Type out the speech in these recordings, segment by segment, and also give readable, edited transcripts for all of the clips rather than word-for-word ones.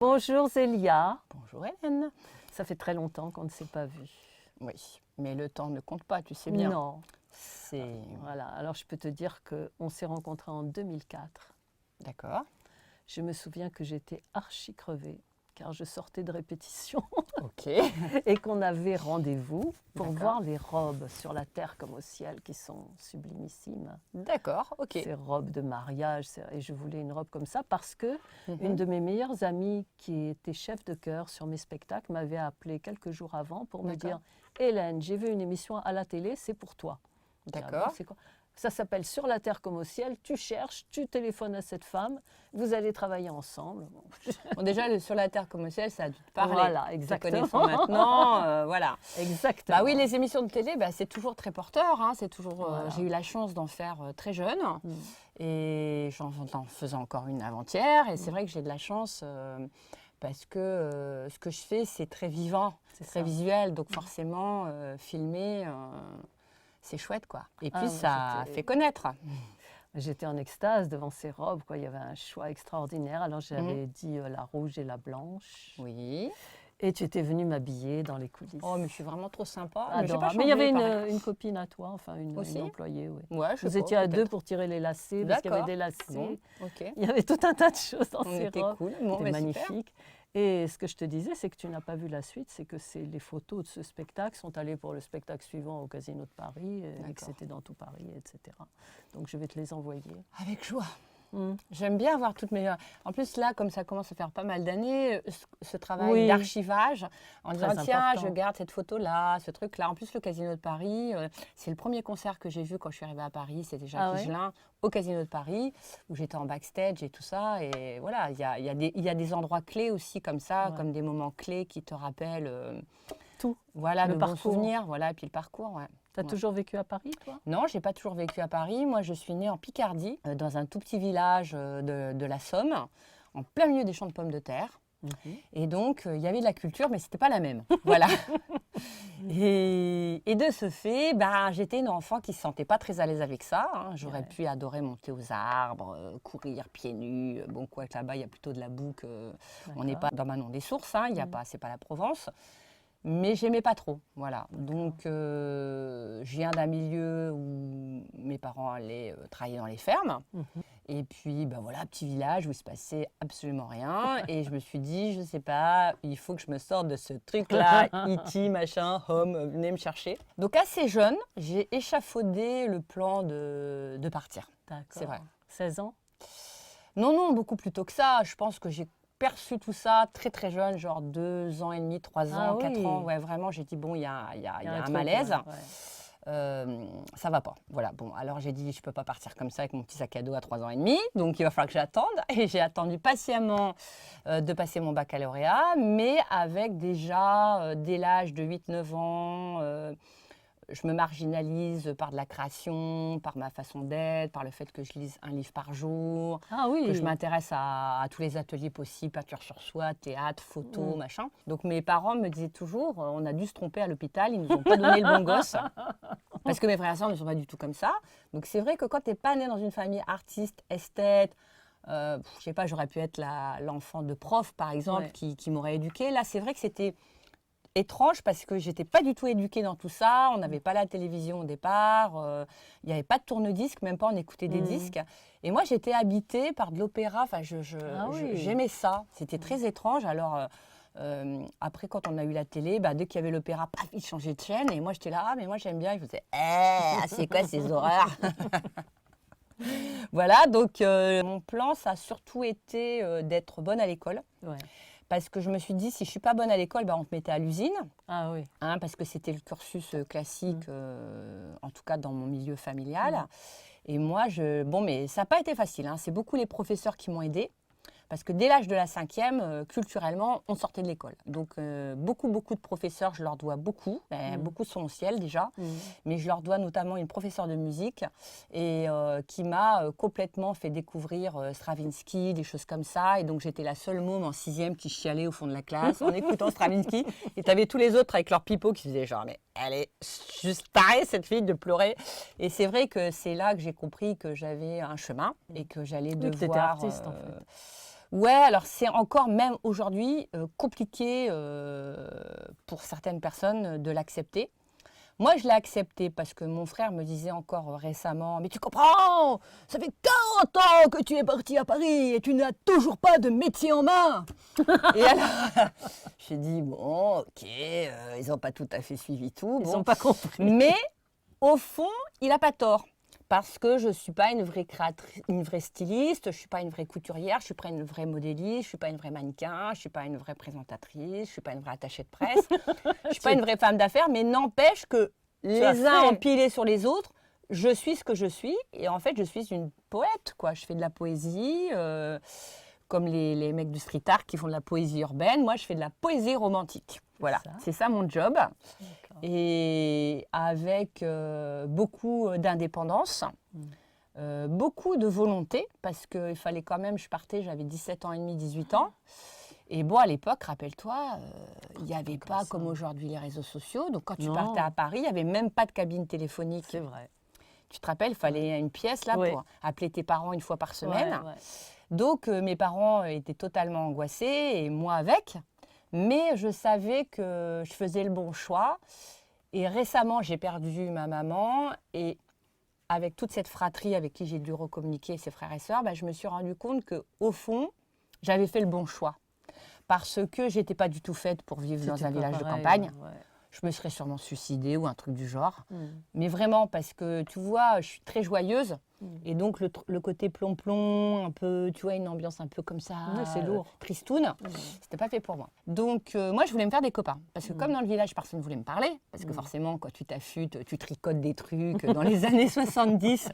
Bonjour Zélia, Bonjour Hélène. ça fait très longtemps qu'on ne s'est pas vu. Oui, mais le temps ne compte pas, tu sais bien. Non, C'est... voilà, alors je peux te dire qu'on s'est rencontrés en 2004. D'accord. Je me souviens que j'étais archi crevée car je sortais de répétition Ok. et qu'on avait rendez-vous pour D'accord. voir les robes sur la terre comme au ciel qui sont sublimissimes. D'accord, ok. Ces robes de mariage, et je voulais une robe comme ça parce que Mhm. une de mes meilleures amies qui était chef de chœur sur mes spectacles m'avait appelé quelques jours avant pour me dire « Hélène, j'ai vu une émission à la télé, c'est pour toi. » D'accord. C'est quoi? Ça s'appelle Sur la terre comme au ciel, tu cherches, tu téléphones à cette femme, vous allez travailler ensemble. Bon, déjà, sur la terre comme au ciel, ça a dû te parler. Voilà, Te exactement. connaissant maintenant, voilà. Exactement. Bah oui, les émissions de télé, c'est toujours très porteur. Hein, c'est toujours. Voilà. J'ai eu la chance d'en faire très jeune, Mm. et j'en faisais encore une avant-hier. Et c'est vrai que j'ai de la chance parce que ce que je fais, c'est très vivant, c'est très ça. visuel. Donc forcément, filmer, c'est chouette, quoi. Et puis Ah, ça j'étais- fait connaître. J'étais en extase devant ces robes, quoi. Il y avait un choix extraordinaire. Alors j'avais Mhm. dit la rouge et la blanche. Oui. Et tu étais venue m'habiller dans les coulisses. Oh, mais je suis vraiment trop sympa. Mais j'ai pas Adorable. changé, Mais il y avait pareil. une copine à toi, enfin une Aussi employée. Oui. Ouais, je sais Vous pas, étiez à deux peut-être. pour tirer les lacets, parce qu'il y avait D'accord. des lacets. Bon, ok. Il y avait tout un tas de choses dans On ces était robes. cool. Bon, C'était mais super. magnifique. Et ce que je te disais, c'est que tu n'as pas vu la suite, c'est que les photos de ce spectacle sont allées pour le spectacle suivant au Casino de Paris, et que c'était dans tout Paris, etc. Donc je vais te les envoyer. Avec joie. Mm. J'aime bien avoir toutes mes... En plus, là, comme ça commence à faire pas mal d'années, ce travail Oui. d'archivage, en disant, Très tiens, important. je garde cette photo-là, ce truc-là. En plus, le Casino de Paris, c'est le premier concert que j'ai vu quand je suis arrivée à Paris. C'était Jacques Higelin au Casino de Paris, où j'étais en backstage et tout ça. Et voilà, il y a des endroits clés aussi comme ça, comme des moments clés qui te rappellent... Tout. Voilà, Le de parcours. bons souvenirs, voilà, et puis le parcours, ouais. Tu as toujours vécu à Paris, toi? Non, j'ai pas toujours vécu à Paris. Moi, je suis née en Picardie, dans un tout petit village de la Somme, en plein milieu des champs de pommes de terre. Et donc, il y avait de la culture, mais c'était pas la même. Voilà. Et de ce fait, j'étais une enfant qui se sentait pas très à l'aise avec ça. Hein. J'aurais pu adorer monter aux arbres, courir pieds nus. Bon, quoi que là-bas, il y a plutôt de la boue. On n'est pas dans Manon des Sources, hein. C'est pas la Provence. Mais j'aimais pas trop, voilà. Donc, je viens d'un milieu où mes parents allaient travailler dans les fermes. Et puis, voilà, petit village où il se passait absolument rien. Et je me suis dit, je sais pas, il faut que je me sorte de ce truc-là, E.T., machin, home, venez me chercher. Donc, assez jeune, j'ai échafaudé le plan de partir. D'accord. C'est vrai. 16 ans? Non, beaucoup plus tôt que ça. Je pense que j'ai perçu tout ça très très jeune, genre 2 ans et demi, 3 ans, 4 ans. Ouais, vraiment, j'ai dit, bon, il y a un truc, malaise. Ça va pas. Voilà, bon, alors j'ai dit, je peux pas partir comme ça avec mon petit sac à dos à 3 ans et demi, donc il va falloir que j'attende. Et j'ai attendu patiemment de passer mon baccalauréat, mais avec déjà, dès l'âge de 8-9 ans, je me marginalise par de la création, par ma façon d'être, par le fait que je lise un livre par jour, que je m'intéresse à tous les ateliers possibles, peinture sur soie, théâtre, photo, machin. Donc mes parents me disaient toujours, on a dû se tromper à l'hôpital, ils nous ont pas donné le bon gosse. Parce que mes frères et sœurs ne sont pas du tout comme ça. Donc c'est vrai que quand tu n'es pas né dans une famille artiste, esthète, je sais pas, j'aurais pu être l'enfant de prof, par exemple, qui m'aurait éduquée. Là, c'est vrai que c'était étrange parce que j'étais pas du tout éduquée dans tout ça. On n'avait pas la télévision au départ. Il n'y avait pas de tourne-disque, même pas on écoutait des disques. Et moi, j'étais habitée par de l'opéra. Enfin, j'aimais ça. C'était très étrange. Alors, après, quand on a eu la télé, dès qu'il y avait l'opéra, paf, il changeait de chaîne. Et moi, j'étais là, mais moi, j'aime bien. Je faisais, c'est quoi ces horreurs? Voilà, donc mon plan, ça a surtout été d'être bonne à l'école. Parce que je me suis dit, si je ne suis pas bonne à l'école, on te mettait à l'usine. Ah oui. Hein, parce que c'était le cursus classique, en tout cas dans mon milieu familial. Et moi, mais ça n'a pas été facile. Hein. C'est beaucoup les professeurs qui m'ont aidée. Parce que dès l'âge de la 5e, culturellement, on sortait de l'école. Donc, beaucoup de professeurs, je leur dois beaucoup. Beaucoup sont au ciel déjà. Mais je leur dois notamment une professeure de musique et qui m'a complètement fait découvrir Stravinsky, des choses comme ça. Et donc, j'étais la seule môme en 6e qui chialait au fond de la classe en écoutant Stravinsky. Et tu avais tous les autres avec leur pipeau qui faisaient genre, mais elle est juste tarée, cette fille, de pleurer. Et c'est vrai que c'est là que j'ai compris que j'avais un chemin et que j'allais devoir... Que tu étais artiste, en fait. Ouais, alors c'est encore même aujourd'hui compliqué pour certaines personnes de l'accepter. Moi, je l'ai accepté parce que mon frère me disait encore récemment « Mais tu comprends, ça fait 40 ans que tu es parti à Paris et tu n'as toujours pas de métier en main !» Et alors, j'ai dit « Bon, ok, ils n'ont pas tout à fait suivi tout. » Ils n'ont pas compris. Mais au fond, il n'a pas tort. Parce que je ne suis pas une vraie créatrice, une vraie styliste, je ne suis pas une vraie couturière, je ne suis pas une vraie modéliste, je ne suis pas une vraie mannequin, je ne suis pas une vraie présentatrice, je ne suis pas une vraie attachée de presse, je ne suis pas une vraie femme d'affaires, mais n'empêche que les uns empilés sur les autres, je suis ce que je suis. Et en fait, je suis une poète, quoi. Je fais de la poésie, comme les mecs du street art qui font de la poésie urbaine. Moi, je fais de la poésie romantique. Voilà, c'est ça mon job. Et avec beaucoup d'indépendance, beaucoup de volonté, parce qu'il fallait quand même, je partais, j'avais 17 ans et demi, 18 ans. Et bon, à l'époque, rappelle-toi, il n'y avait pas comme aujourd'hui les réseaux sociaux. Donc quand tu partais à Paris, il n'y avait même pas de cabine téléphonique. C'est vrai. Tu te rappelles, il fallait une pièce là pour appeler tes parents une fois par semaine. Ouais. Donc mes parents étaient totalement angoissés, et moi avec. Mais je savais que je faisais le bon choix. Et récemment, j'ai perdu ma maman. Et avec toute cette fratrie avec qui j'ai dû recommuniquer, ses frères et sœurs, je me suis rendu compte qu'au fond, j'avais fait le bon choix. Parce que je n'étais pas du tout faite pour vivre dans un village de campagne. Ouais. Je me serais sûrement suicidée ou un truc du genre. Mais vraiment, parce que tu vois, je suis très joyeuse. Et donc, le côté plomb-plomb, un peu, tu vois, une ambiance un peu comme ça, c'est lourd. Tristoun, c'était pas fait pour moi. Donc, moi, je voulais me faire des copains. Parce que comme dans le village, personne ne voulait me parler. Parce que forcément, quand tu t'affûtes, tu tricotes des trucs. Dans les années 70,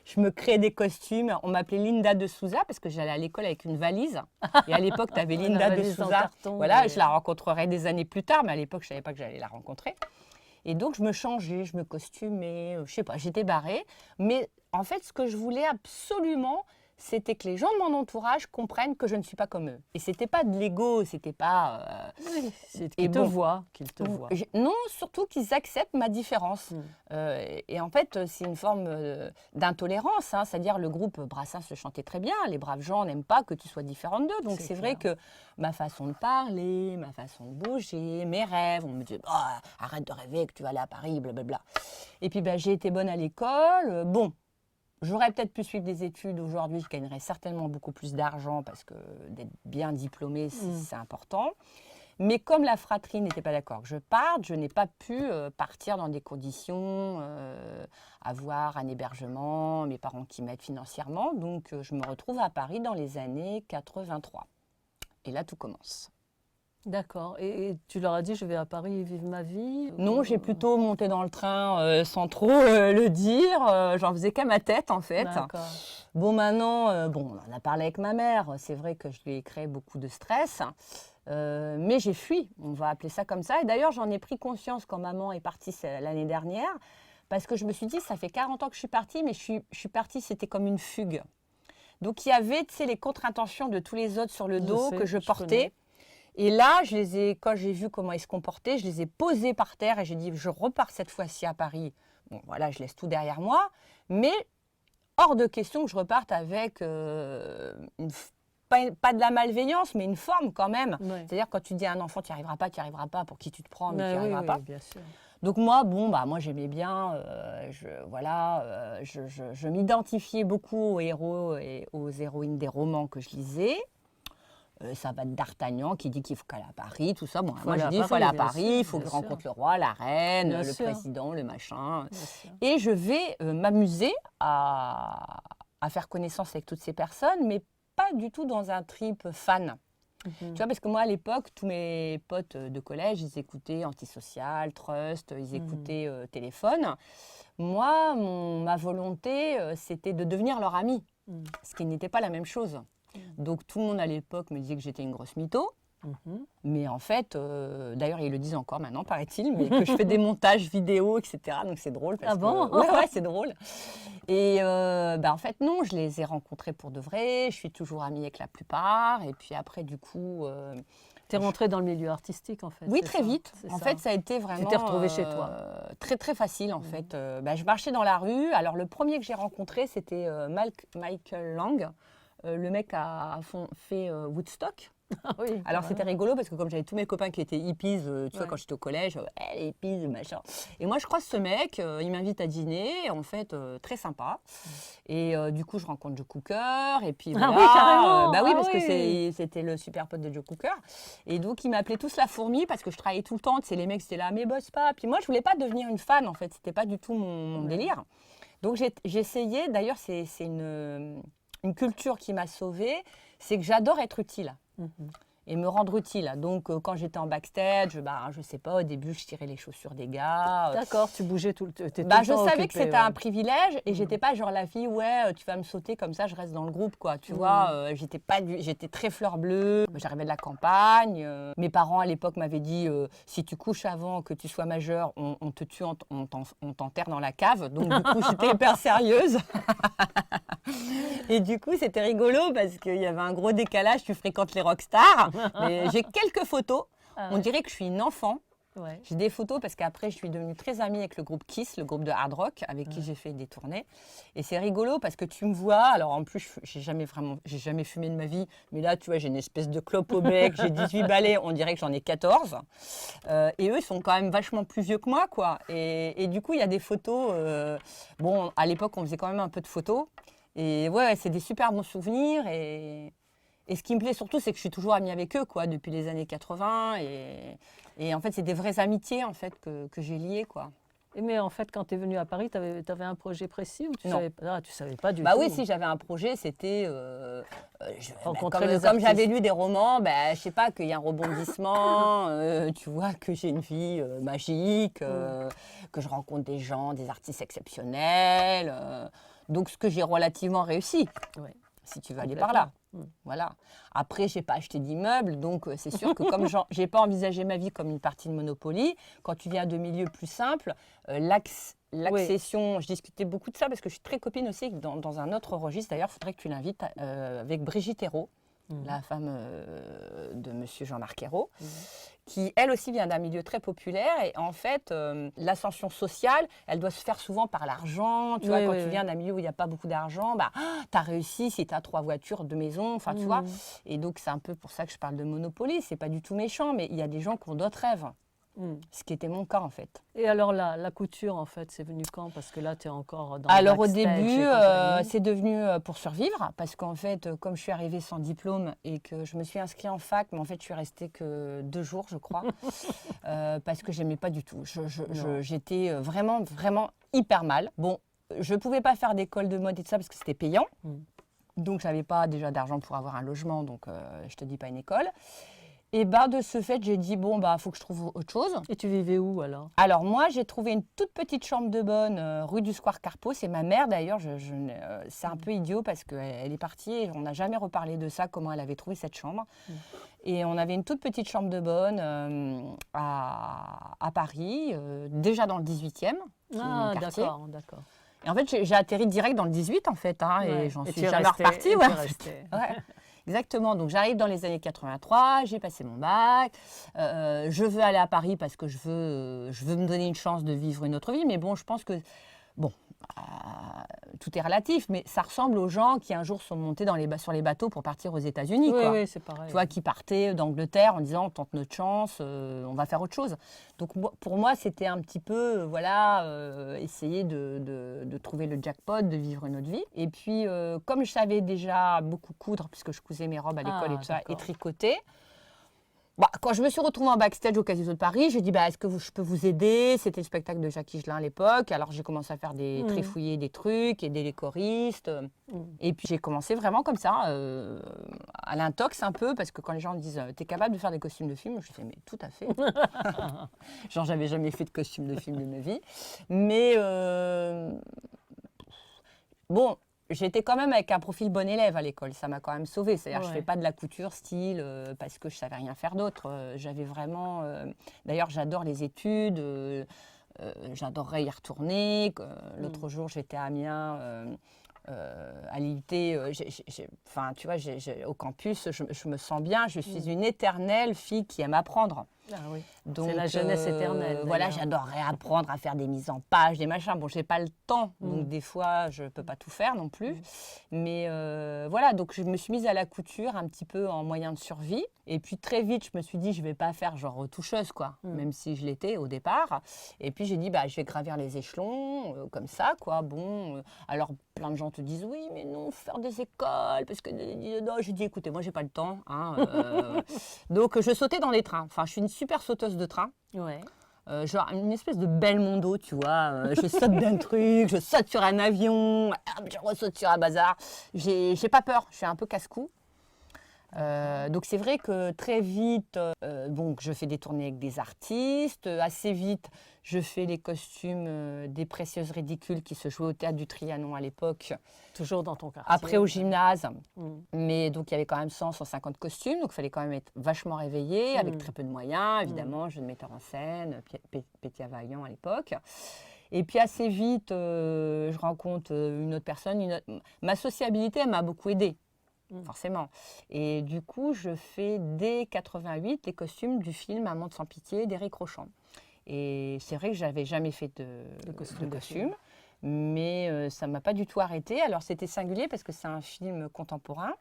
je me créais des costumes. On m'appelait Linda de Souza parce que j'allais à l'école avec une valise. Et à l'époque, tu avais Linda de Souza. Voilà, je la rencontrerai des années plus tard, mais à l'époque, je savais pas que j'allais la rencontrer. Et donc, je me changeais, je me costumais, je sais pas, j'étais barrée. Mais en fait, ce que je voulais absolument, c'était que les gens de mon entourage comprennent que je ne suis pas comme eux. Et c'était pas de l'ego, c'était pas... qu'ils te voient. Non, surtout qu'ils acceptent ma différence. Et en fait, c'est une forme d'intolérance. C'est-à-dire, le groupe Brassens se chantait très bien. Les braves gens n'aiment pas que tu sois différente d'eux. Donc, c'est vrai que ma façon de parler, ma façon de bouger, mes rêves, on me dit « Arrête de rêver que tu vas aller à Paris, blablabla. » Et puis, j'ai été bonne à l'école. J'aurais peut-être pu suivre des études aujourd'hui, je gagnerais certainement beaucoup plus d'argent parce que d'être bien diplômée, c'est important. Mais comme la fratrie n'était pas d'accord que je parte, je n'ai pas pu partir dans des conditions, avoir un hébergement, mes parents qui m'aident financièrement. Donc, je me retrouve à Paris dans les années 83. Et là, tout commence. D'accord. Et tu leur as dit, je vais à Paris vivre ma vie? Non, j'ai plutôt monté dans le train sans trop le dire. J'en faisais qu'à ma tête, en fait. D'accord. Bon, maintenant, on en a parlé avec ma mère. C'est vrai que je lui ai créé beaucoup de stress. Mais j'ai fui, on va appeler ça comme ça. Et d'ailleurs, j'en ai pris conscience quand maman est partie l'année dernière. Parce que je me suis dit, ça fait 40 ans que je suis partie, mais je suis partie, c'était comme une fugue. Donc, il y avait, tu sais, les contre-intentions de tous les autres sur le dos que je portais. Et là, quand j'ai vu comment ils se comportaient, je les ai posés par terre et j'ai dit, je repars cette fois-ci à Paris. Bon, voilà, je laisse tout derrière moi. Mais hors de question que je reparte avec pas de la malveillance, mais une forme quand même. Ouais. C'est-à-dire, quand tu dis à un enfant, tu n'y arriveras pas, pour qui tu te prends, mais tu n'y arriveras pas. Bien sûr. Donc moi, moi j'aimais bien, je m'identifiais beaucoup aux héros et aux héroïnes des romans que je lisais. Ça va de D'Artagnan qui dit qu'il faut aller à Paris, tout ça. Bon, moi, je dis il faut aller à Paris, il faut que je rencontre le roi, la reine, le président, le machin. Et je vais m'amuser à faire connaissance avec toutes ces personnes, mais pas du tout dans un trip fan. Tu vois, parce que moi, à l'époque, tous mes potes de collège, ils écoutaient Antisocial, Trust, ils écoutaient Téléphone. Moi, ma volonté, c'était de devenir leur ami, ce qui n'était pas la même chose. Donc, tout le monde à l'époque me disait que j'étais une grosse mytho. Mais en fait, d'ailleurs, ils le disent encore maintenant, paraît-il, mais que je fais des montages vidéo, etc. Donc, c'est drôle. Parce ouais, c'est drôle. Et en fait, non, je les ai rencontrés pour de vrai. Je suis toujours amie avec la plupart. Et puis après, du coup... tu es rentrée dans le milieu artistique, en fait. Oui, très vite. En fait, ça a été vraiment... Tu t'es retrouvée chez toi. Très, très facile, en fait. Je marchais dans la rue. Alors, le premier que j'ai rencontré, c'était Michael Lang. le mec a fait Woodstock. Ah oui, alors c'était rigolo parce que comme j'avais tous mes copains qui étaient hippies, tu vois, quand j'étais au collège, les hippies, machin. Et moi je croise ce mec, il m'invite à dîner, en fait très sympa. Et du coup je rencontre Joe Cooker et puis voilà. Ah oui, carrément. Bah oui, parce que c'était le super pote de Joe Cooker. Et donc il m'appelait tous la fourmi parce que je travaillais tout le temps. Tu sais, les mecs c'était là, mais bosse pas. Puis moi je voulais pas devenir une fan en fait, c'était pas du tout mon délire. Donc j'ai essayé, d'ailleurs c'est une culture qui m'a sauvée, c'est que j'adore être utile. Et me rendre utile. Donc, quand j'étais en backstage, je sais pas, au début, je tirais les chaussures des gars. D'accord, tu bougeais tout le temps. Je savais que c'était un privilège et j'étais pas genre la fille, tu vas me sauter comme ça, je reste dans le groupe, quoi. Tu vois, j'étais très fleur bleue. J'arrivais de la campagne. Mes parents, à l'époque, m'avaient dit, si tu couches avant que tu sois majeure, on te tue, on t'enterre dans la cave. Donc, du coup, j'étais hyper sérieuse. Et du coup, c'était rigolo parce qu'il y avait un gros décalage. Tu fréquentes les rockstars. Mais j'ai quelques photos. On dirait que je suis une enfant. Ouais. J'ai des photos parce qu'après, je suis devenue très amie avec le groupe Kiss, le groupe de hard rock, avec qui j'ai fait des tournées. Et c'est rigolo parce que tu me vois. Alors en plus, j'ai jamais fumé de ma vie. Mais là, tu vois, j'ai une espèce de clope au bec. J'ai 18 balais. On dirait que j'en ai 14. Et eux, ils sont quand même vachement plus vieux que moi, quoi. Et du coup, il y a des photos. Bon, à l'époque, on faisait quand même un peu de photos. Et ouais, c'est des super bons souvenirs. Et ce qui me plaît surtout, c'est que je suis toujours amie avec eux, quoi, depuis les années 80. Et en fait, c'est des vraies amitiés, en fait, que j'ai liées, quoi. Mais en fait, quand tu es venue à Paris, tu avais un projet précis ou tu savais pas du tout? Bah oui, si j'avais un projet, c'était comme j'avais lu des romans, je sais pas, qu'il y a un rebondissement, tu vois, que j'ai une vie magique, que je rencontre des gens, des artistes exceptionnels. Donc, ce que j'ai relativement réussi, si tu veux aller par là. Voilà. Après, je n'ai pas acheté d'immeuble, donc c'est sûr que comme je n'ai pas envisagé ma vie comme une partie de Monopoly, quand tu viens de milieux plus simples, l'accession, je discutais beaucoup de ça parce que je suis très copine aussi dans un autre registre. D'ailleurs, il faudrait que tu l'invites avec Brigitte Hérault, la femme de monsieur Jean-Marc Ayrault, qui elle aussi vient d'un milieu très populaire. Et en fait, l'ascension sociale, elle doit se faire souvent par l'argent. Tu vois, quand tu viens d'un milieu où il n'y a pas beaucoup d'argent, tu as réussi si tu as 3 voitures, 2 maisons, enfin tu vois. Et donc c'est un peu pour ça que je parle de Monopoly. C'est pas du tout méchant, mais il y a des gens qui ont d'autres rêves. Ce qui était mon cas en fait. Et alors la couture en fait, c'est venu quand? Parce que là tu es encore dans alors au début, c'est devenu pour survivre parce qu'en fait, comme je suis arrivée sans diplôme et que je me suis inscrite en fac, mais en fait je suis restée que 2 jours je crois, parce que j'aimais pas du tout. J'étais vraiment hyper mal. Bon, je pouvais pas faire d'école de mode et tout ça parce que c'était payant. Donc j'avais pas déjà d'argent pour avoir un logement, donc je te dis pas une école. Et de ce fait, j'ai dit, faut que je trouve autre chose. Et tu vivais où alors? Alors moi, j'ai trouvé une toute petite chambre de bonne rue du Square Carpeau. C'est ma mère d'ailleurs. C'est un peu idiot parce qu'elle est partie et on n'a jamais reparlé de ça, comment elle avait trouvé cette chambre. Et on avait une toute petite chambre de bonne à Paris, déjà dans le 18e. Ah, d'accord. Et en fait, j'ai atterri direct dans le 18 en fait. Et j'en suis jamais repartie. Ouais. Exactement, donc j'arrive dans les années 83, j'ai passé mon bac, je veux aller à Paris parce que je veux me donner une chance de vivre une autre vie, mais bon, je pense que, tout est relatif, mais ça ressemble aux gens qui un jour sont montés sur les bateaux pour partir aux États-Unis. Oui, c'est pareil. Tu vois, qui partaient d'Angleterre en disant, on tente notre chance, on va faire autre chose. Donc pour moi, c'était un petit peu, essayer de trouver le jackpot, de vivre une autre vie. Et puis, comme je savais déjà beaucoup coudre, puisque je cousais mes robes à l'école et tout ça, et tricoter, quand je me suis retrouvée en backstage au Casino de Paris, j'ai dit est-ce que je peux vous aider? C'était le spectacle de Jacques Higelin à l'époque. Alors j'ai commencé à faire trifouiller des trucs, aider les choristes. Et puis j'ai commencé vraiment comme ça, à l'intox un peu, parce que quand les gens me disent t'es capable de faire des costumes de film, je fais mais tout à fait. Genre j'avais jamais fait de costume de film de ma vie. Mais j'étais quand même avec un profil bon élève à l'école, ça m'a quand même sauvée. C'est-à-dire je ne fais pas de la couture style parce que je ne savais rien faire d'autre. J'avais vraiment... D'ailleurs, j'adore les études, j'adorerais y retourner. L'autre jour, j'étais à Amiens, à l'IUT, tu vois, au campus, je me sens bien. Je suis une éternelle fille qui aime apprendre. Ah oui. C'est la jeunesse éternelle. Voilà, j'adorerais apprendre à faire des mises en page, des machins. Bon, j'ai pas le temps, donc des fois, je peux pas tout faire non plus. Mais voilà, donc je me suis mise à la couture un petit peu en moyen de survie. Et puis très vite, je me suis dit, je vais pas faire genre toucheuse, quoi, même si je l'étais au départ. Et puis j'ai dit, bah, je vais gravir les échelons, comme ça, quoi. Bon, alors plein de gens te disent, oui, mais non, faut faire des écoles, parce que non, j'ai dit, écoutez, moi, j'ai pas le temps. Hein, donc je sautais dans les trains. Enfin, je suis une super sauteuse de train. Ouais. Genre une espèce de Belmondo, tu vois. Je saute d'un truc, je saute sur un avion, je ressaute sur un bazar. J'ai pas peur, je suis un peu casse-cou. Donc c'est vrai que très vite, donc je fais des tournées avec des artistes. Assez vite, je fais les costumes des Précieuses Ridicules qui se jouaient au Théâtre du Trianon à l'époque. Toujours dans ton quartier. Après au gymnase. Mais donc il y avait quand même 100, 150 costumes. Donc il fallait quand même être vachement réveillé, avec très peu de moyens. Évidemment, jeune metteur en scène, Pétia Vaillant à l'époque. Et puis assez vite, je rencontre une autre personne. Ma sociabilité, elle m'a beaucoup aidée. Forcément. Et du coup, je fais dès 88 les costumes du film Amant sans pitié d'Éric Rochant. Et c'est vrai que je n'avais jamais fait de costume, mais ça ne m'a pas du tout arrêtée. Alors c'était singulier parce que c'est un film contemporain.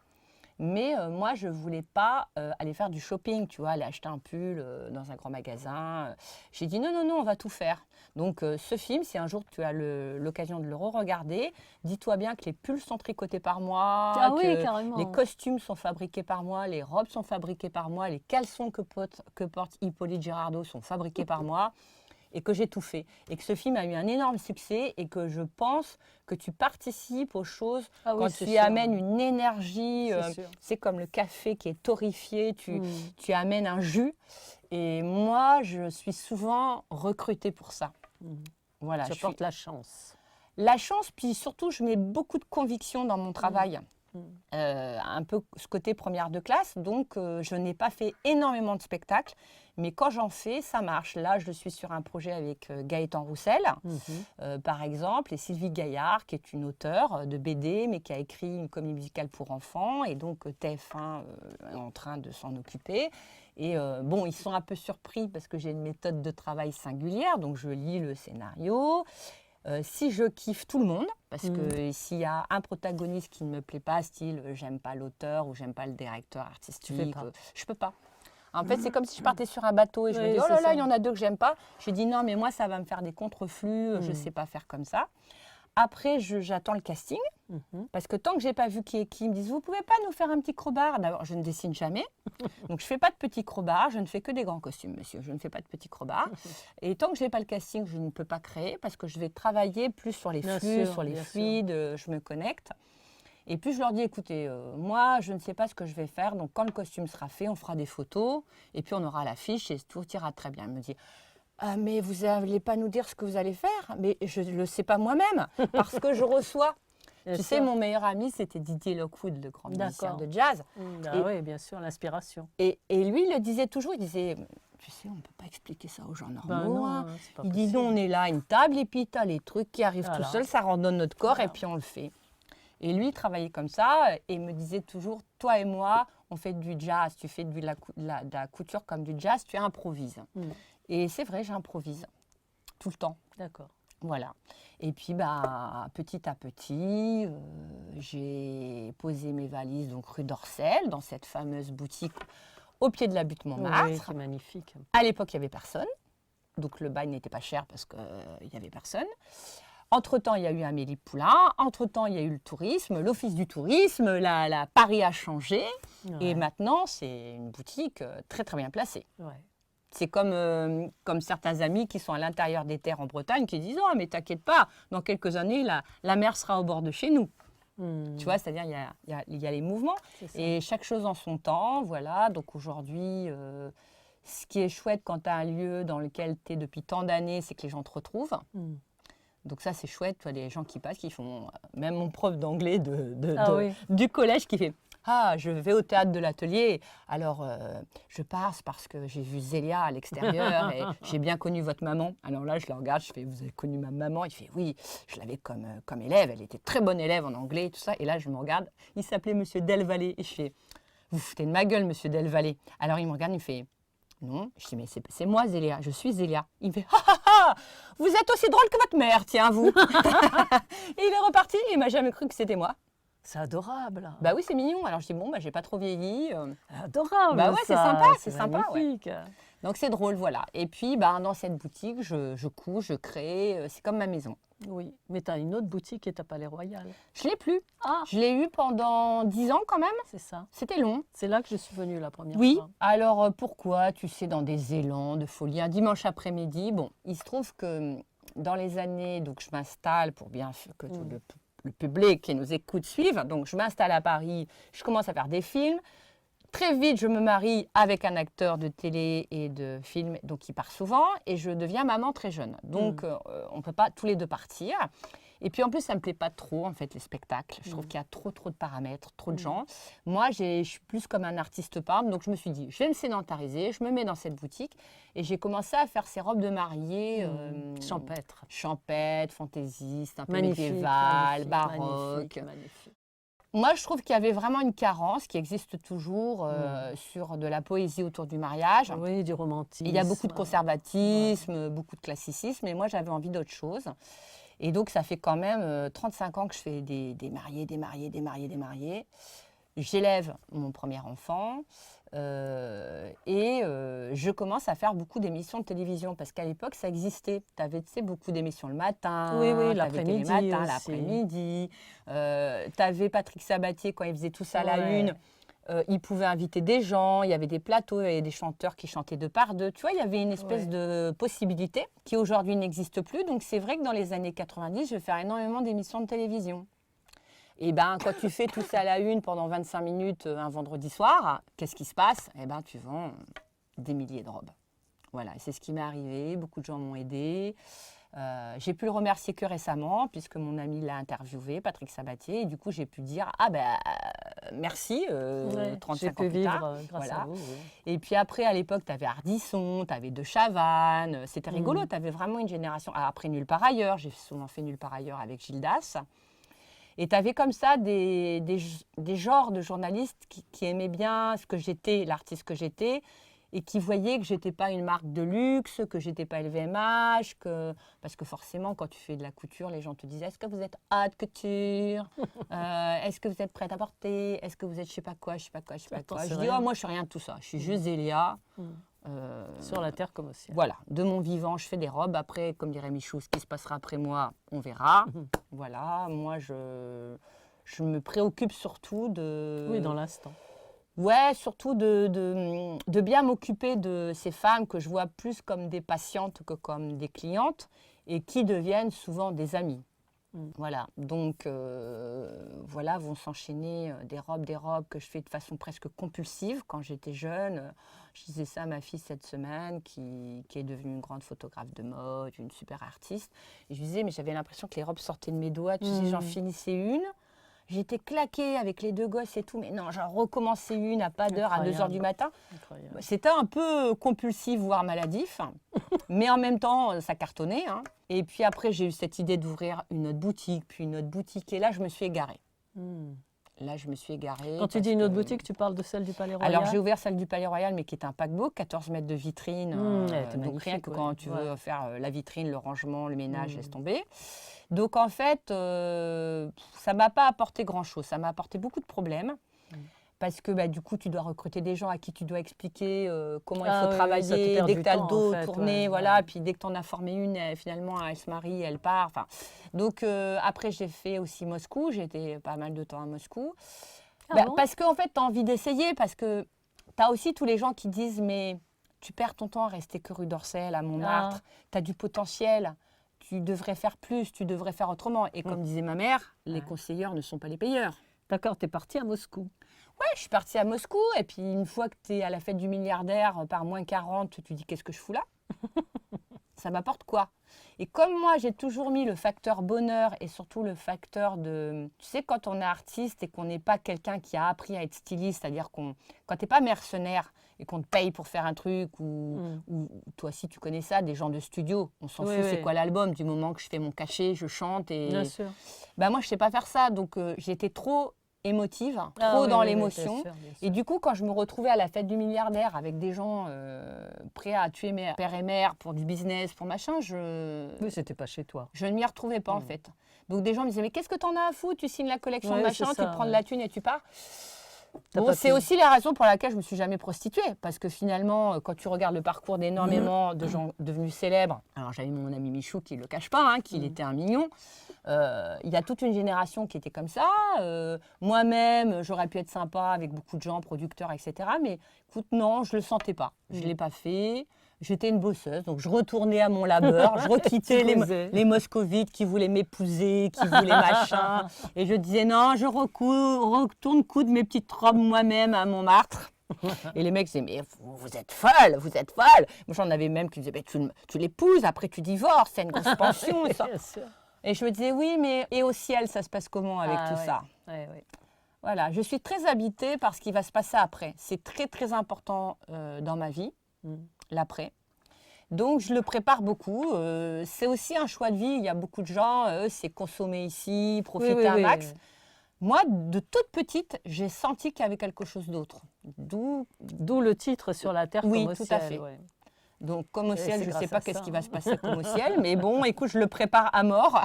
Mais moi, je ne voulais pas aller faire du shopping, tu vois, aller acheter un pull dans un grand magasin. J'ai dit non, on va tout faire. Donc ce film, si un jour tu as l'occasion de le re-regarder, dis-toi bien que les pulls sont tricotés par moi, que les costumes sont fabriqués par moi, les robes sont fabriquées par moi, les caleçons que porte Hippolyte Girardot sont fabriqués par moi. Et que j'ai tout fait. Et que ce film a eu un énorme succès et que je pense que tu participes aux choses quand tu y amènes une énergie. C'est comme le café qui est torréfié, tu amènes un jus. Et moi, je suis souvent recrutée pour ça. Voilà, tu apportes la chance. La chance, puis surtout, je mets beaucoup de conviction dans mon travail. Un peu ce côté première de classe, donc je n'ai pas fait énormément de spectacles, mais quand j'en fais, ça marche. Là, je suis sur un projet avec Gaëtan Roussel, par exemple, et Sylvie Gaillard, qui est une auteure de BD, mais qui a écrit une comédie musicale pour enfants, et donc TF1 est en train de s'en occuper. Et bon, ils sont un peu surpris parce que j'ai une méthode de travail singulière, donc je lis le scénario. Si je kiffe tout le monde, parce que s'il y a un protagoniste qui ne me plaît pas, style j'aime pas l'auteur ou j'aime pas le directeur artistique, je peux pas. En fait, c'est comme si je partais sur un bateau et je me dis oh là là, il y en a deux que j'aime pas. Je dis non, mais moi ça va me faire des contreflux, je sais pas faire comme ça. Après, j'attends le casting, parce que tant que j'ai pas vu qui est qui, ils me disent vous pouvez pas nous faire un petit crowbar. D'abord, je ne dessine jamais, donc je fais pas de petits crowbars, je ne fais que des grands costumes, monsieur. Je ne fais pas de petits crowbars. Et tant que j'ai pas le casting, je ne peux pas créer, parce que je vais travailler plus sur les flux, sur les fluides, je me connecte. Et puis je leur dis écoutez, moi je ne sais pas ce que je vais faire, donc quand le costume sera fait, on fera des photos, et puis on aura l'affiche et tout ira très bien. Il me dit mais vous n'allez pas nous dire ce que vous allez faire? Mais je ne le sais pas moi-même, parce que je reçois. Tu sais, mon meilleur ami, c'était Didier Lockwood, le grand musicien de jazz. Oui, bien sûr, l'inspiration. Et lui, il le disait toujours, il disait, tu sais, on ne peut pas expliquer ça aux gens normaux. Il dit, non, on est là, une table, et puis tu as les trucs qui arrivent tout seuls, ça randonne notre corps, et puis on le fait. Et lui, il travaillait comme ça, et me disait toujours, toi et moi, on fait du jazz, tu fais de la couture comme du jazz, tu improvises. Et c'est vrai, j'improvise tout le temps. D'accord. Voilà. Et puis, petit à petit, j'ai posé mes valises donc rue d'Orcel, dans cette fameuse boutique au pied de la butte Montmartre. Oui, c'est magnifique. À l'époque, il n'y avait personne. Donc, le bail n'était pas cher parce qu'il n'y avait personne. Entre-temps, il y a eu Amélie Poulain. Entre-temps, il y a eu le tourisme, l'office du tourisme. La Paris a changé. Ouais. Et maintenant, c'est une boutique très, très bien placée. Ouais. C'est comme certains amis qui sont à l'intérieur des terres en Bretagne qui disent « Oh, mais t'inquiète pas, dans quelques années, la mer sera au bord de chez nous. » Tu vois, c'est-à-dire il y a les mouvements. Et chaque chose en son temps, voilà. Donc aujourd'hui, ce qui est chouette quand tu as un lieu dans lequel tu es depuis tant d'années, c'est que les gens te retrouvent. Donc ça, c'est chouette. Tu vois, des gens qui passent, qui font... Même mon prof d'anglais du collège qui fait... Ah, je vais au théâtre de l'atelier, alors je passe parce que j'ai vu Zélia à l'extérieur et j'ai bien connu votre maman. Alors là, je le regarde, je fais, vous avez connu ma maman? Il fait, oui, je l'avais comme élève, elle était très bonne élève en anglais et tout ça. Et là, je me regarde, il s'appelait Monsieur Delvalle et je fais, vous foutez de ma gueule, Monsieur Delvalle. Alors il me regarde, il me fait, Non. Je dis, mais c'est moi, Zélia. Je suis Zélia. Il me fait, ah ah ah, vous êtes aussi drôle que votre mère, tiens, vous. Et il est reparti. Il m'a jamais cru que c'était moi. C'est adorable. Bah oui, c'est mignon. Alors je dis, bon, bah, j'ai pas trop vieilli. Adorable. Bah ouais, c'est sympa, c'est sympa. Ouais. Magnifique. Donc c'est drôle, voilà. Et puis, bah, dans cette boutique, je couds, je crée. C'est comme ma maison. Oui, mais tu as une autre boutique qui est à Palais Royal. Je l'ai plus. Ah, Je l'ai eu pendant 10 ans quand même. c'est ça. C'était long. C'est là que je suis venue la première Oui. fois. Alors pourquoi? Tu sais, dans des élans de folie. Un dimanche après-midi, bon, il se trouve que dans les années, donc je m'installe pour bien que tout le public qui nous écoute suive. Donc je m'installe à Paris, je commence à faire des films. Très vite, je me marie avec un acteur de télé et de film, donc il part souvent, et je deviens maman très jeune. Donc, on ne peut pas tous les deux partir. Et puis, en plus, ça ne me plaît pas trop, en fait, les spectacles. Je trouve qu'il y a trop de paramètres, trop de gens. Moi, je suis plus comme un artiste peintre, donc je me suis dit, je vais me sédentariser, je me mets dans cette boutique, et j'ai commencé à faire ces robes de mariée champêtres, fantaisistes, un peu médiévales, baroques. Magnifique. Moi, je trouve qu'il y avait vraiment une carence qui existe toujours sur de la poésie autour du mariage. Oui, du romantisme. Il y a beaucoup de conservatisme, beaucoup de classicisme, et moi, j'avais envie d'autre chose. Et donc, ça fait quand même 35 ans que je fais des mariés. J'élève mon premier enfant et je commence à faire beaucoup d'émissions de télévision parce qu'à l'époque, ça existait. Tu avais beaucoup d'émissions le matin, l'après-midi. Tu avais Patrick Sabatier quand il faisait tout ça à la une. Il pouvait inviter des gens, il y avait des plateaux, il y avait des chanteurs qui chantaient deux par deux. Tu vois, il y avait une espèce de possibilité qui aujourd'hui n'existe plus. Donc, c'est vrai que dans les années 90, je vais faire énormément d'émissions de télévision. Et bien, quand tu fais tout ça à la une pendant 25 minutes un vendredi soir, qu'est-ce qui se passe? Eh bien, tu vends des milliers de robes. Voilà, c'est ce qui m'est arrivé. Beaucoup de gens m'ont aidé. J'ai pu le remercier que récemment, puisque mon ami l'a interviewé, Patrick Sabatier, et du coup j'ai pu dire merci, 35 ans plus tard. Grâce à vous. Oui. Et puis après, à l'époque, tu avais Ardisson, tu avais De Chavannes, c'était rigolo, tu avais vraiment une génération. Après Nulle part ailleurs, j'ai souvent fait Nulle part ailleurs avec Gildas. Et tu avais comme ça des genres de journalistes qui aimaient bien ce que j'étais, l'artiste que j'étais, et qui voyaient que je n'étais pas une marque de luxe, que je n'étais pas LVMH, parce que forcément, quand tu fais de la couture, les gens te disent « Est-ce que vous êtes haute couture Est-ce que vous êtes prête à porter? Est-ce que vous êtes je ne sais pas quoi, je ne sais pas quoi, je ne sais pas quoi ?» Je dis « Oh, moi, je ne suis rien de tout ça. Je suis juste Zélia. Sur la terre comme au ciel. Voilà, de mon vivant, je fais des robes. Après, comme dirait Michou, ce qui se passera après moi, on verra. Voilà, moi, je me préoccupe surtout de... Oui, dans l'instant. Ouais, surtout de bien m'occuper de ces femmes que je vois plus comme des patientes que comme des clientes et qui deviennent souvent des amies. Voilà, donc voilà, vont s'enchaîner des robes que je fais de façon presque compulsive. Quand j'étais jeune, je disais ça à ma fille cette semaine qui est devenue une grande photographe de mode, une super artiste. Et je disais, mais j'avais l'impression que les robes sortaient de mes doigts. Tu sais, j'en finissais une. J'étais claquée avec les deux gosses et tout, mais non, j'en recommençais une à pas d'heure, à 2h du matin. Incroyable. C'était un peu compulsif, voire maladif, mais en même temps, ça cartonnait. Hein. Et puis après, j'ai eu cette idée d'ouvrir une autre boutique, puis une autre boutique, et là, je me suis égarée. Là, je me suis égarée. Quand tu dis une autre boutique, tu parles de celle du Palais Royal? Alors, j'ai ouvert celle du Palais Royal, mais qui est un paquebot, 14 mètres de vitrine. Donc, rien que quand tu veux faire la vitrine, le rangement, le ménage, laisse tomber. Donc, en fait, ça ne m'a pas apporté grand-chose. Ça m'a apporté beaucoup de problèmes. Parce que du coup, tu dois recruter des gens à qui tu dois expliquer comment il faut travailler. Dès que tu as le dos tourné, voilà. Puis dès que tu en as formé une, finalement, elle se marie, elle part. Enfin, donc, après, j'ai fait aussi Moscou. J'ai été pas mal de temps à Moscou. Bon parce qu'en fait, tu as envie d'essayer. Parce que tu as aussi tous les gens qui disent « Mais tu perds ton temps à rester que rue d'Orsay, à Montmartre. Tu as du potentiel. Tu devrais faire plus, tu devrais faire autrement. » Et comme disait ma mère, les conseilleurs ne sont pas les payeurs. D'accord, tu es partie à Moscou. Ouais, je suis partie à Moscou. Et puis, une fois que tu es à la fête du milliardaire par moins 40, tu dis « Qu'est-ce que je fous là ?» Ça m'apporte quoi? Et comme moi, j'ai toujours mis le facteur bonheur et surtout le facteur de... Tu sais, quand on est artiste et qu'on n'est pas quelqu'un qui a appris à être styliste, c'est-à-dire quand tu n'es pas mercenaire et qu'on te paye pour faire un truc, ou toi aussi tu connais ça, des gens de studio, on s'en fout, c'est quoi l'album, du moment que je fais mon cachet, je chante. Et... Bien sûr. Moi, je ne sais pas faire ça, donc j'étais trop émotive, trop dans l'émotion. Et du coup, quand je me retrouvais à la fête du milliardaire avec des gens prêts à tuer mes père et mère pour du business, pour machin, Oui, c'était pas chez toi. Je ne m'y retrouvais pas en fait. Donc des gens me disaient, mais qu'est-ce que t'en as à foutre? Tu signes la collection, machin, tu prends de la thune et tu pars. Bon, c'est aussi la raison pour laquelle je me suis jamais prostituée, parce que finalement, quand tu regardes le parcours d'énormément de gens devenus célèbres, alors j'avais mon ami Michou qui ne le cache pas, qu'il était un mignon, il y a toute une génération qui était comme ça. Moi-même, j'aurais pu être sympa avec beaucoup de gens, producteurs, etc. Mais écoute, non, je ne le sentais pas. Je ne l'ai pas fait. J'étais une bosseuse, donc je retournais à mon labeur, je requittais les moscovites qui voulaient m'épouser, qui voulaient machin. Et je disais non, je retourne coudre mes petites robes moi-même à Montmartre. Et les mecs disaient, mais vous êtes folle, vous êtes folle. Moi, j'en avais même qui me disaient, tu l'épouses, après tu divorces, c'est une grosse pension. Ça. Et je me disais, oui, mais et au ciel, ça se passe comment avec tout ça? Voilà, je suis très habitée par ce qui va se passer après. C'est très, très important dans ma vie. L'après. Donc, je le prépare beaucoup. C'est aussi un choix de vie. Il y a beaucoup de gens, c'est consommer ici, profiter un max. Oui. Moi, de toute petite, j'ai senti qu'il y avait quelque chose d'autre. D'où le titre sur la terre comme au ciel. Oui, tout à fait. Ouais. Donc, comme au ciel, je ne sais pas qu'est-ce qui va se passer comme au ciel. Mais bon, écoute, je le prépare à mort.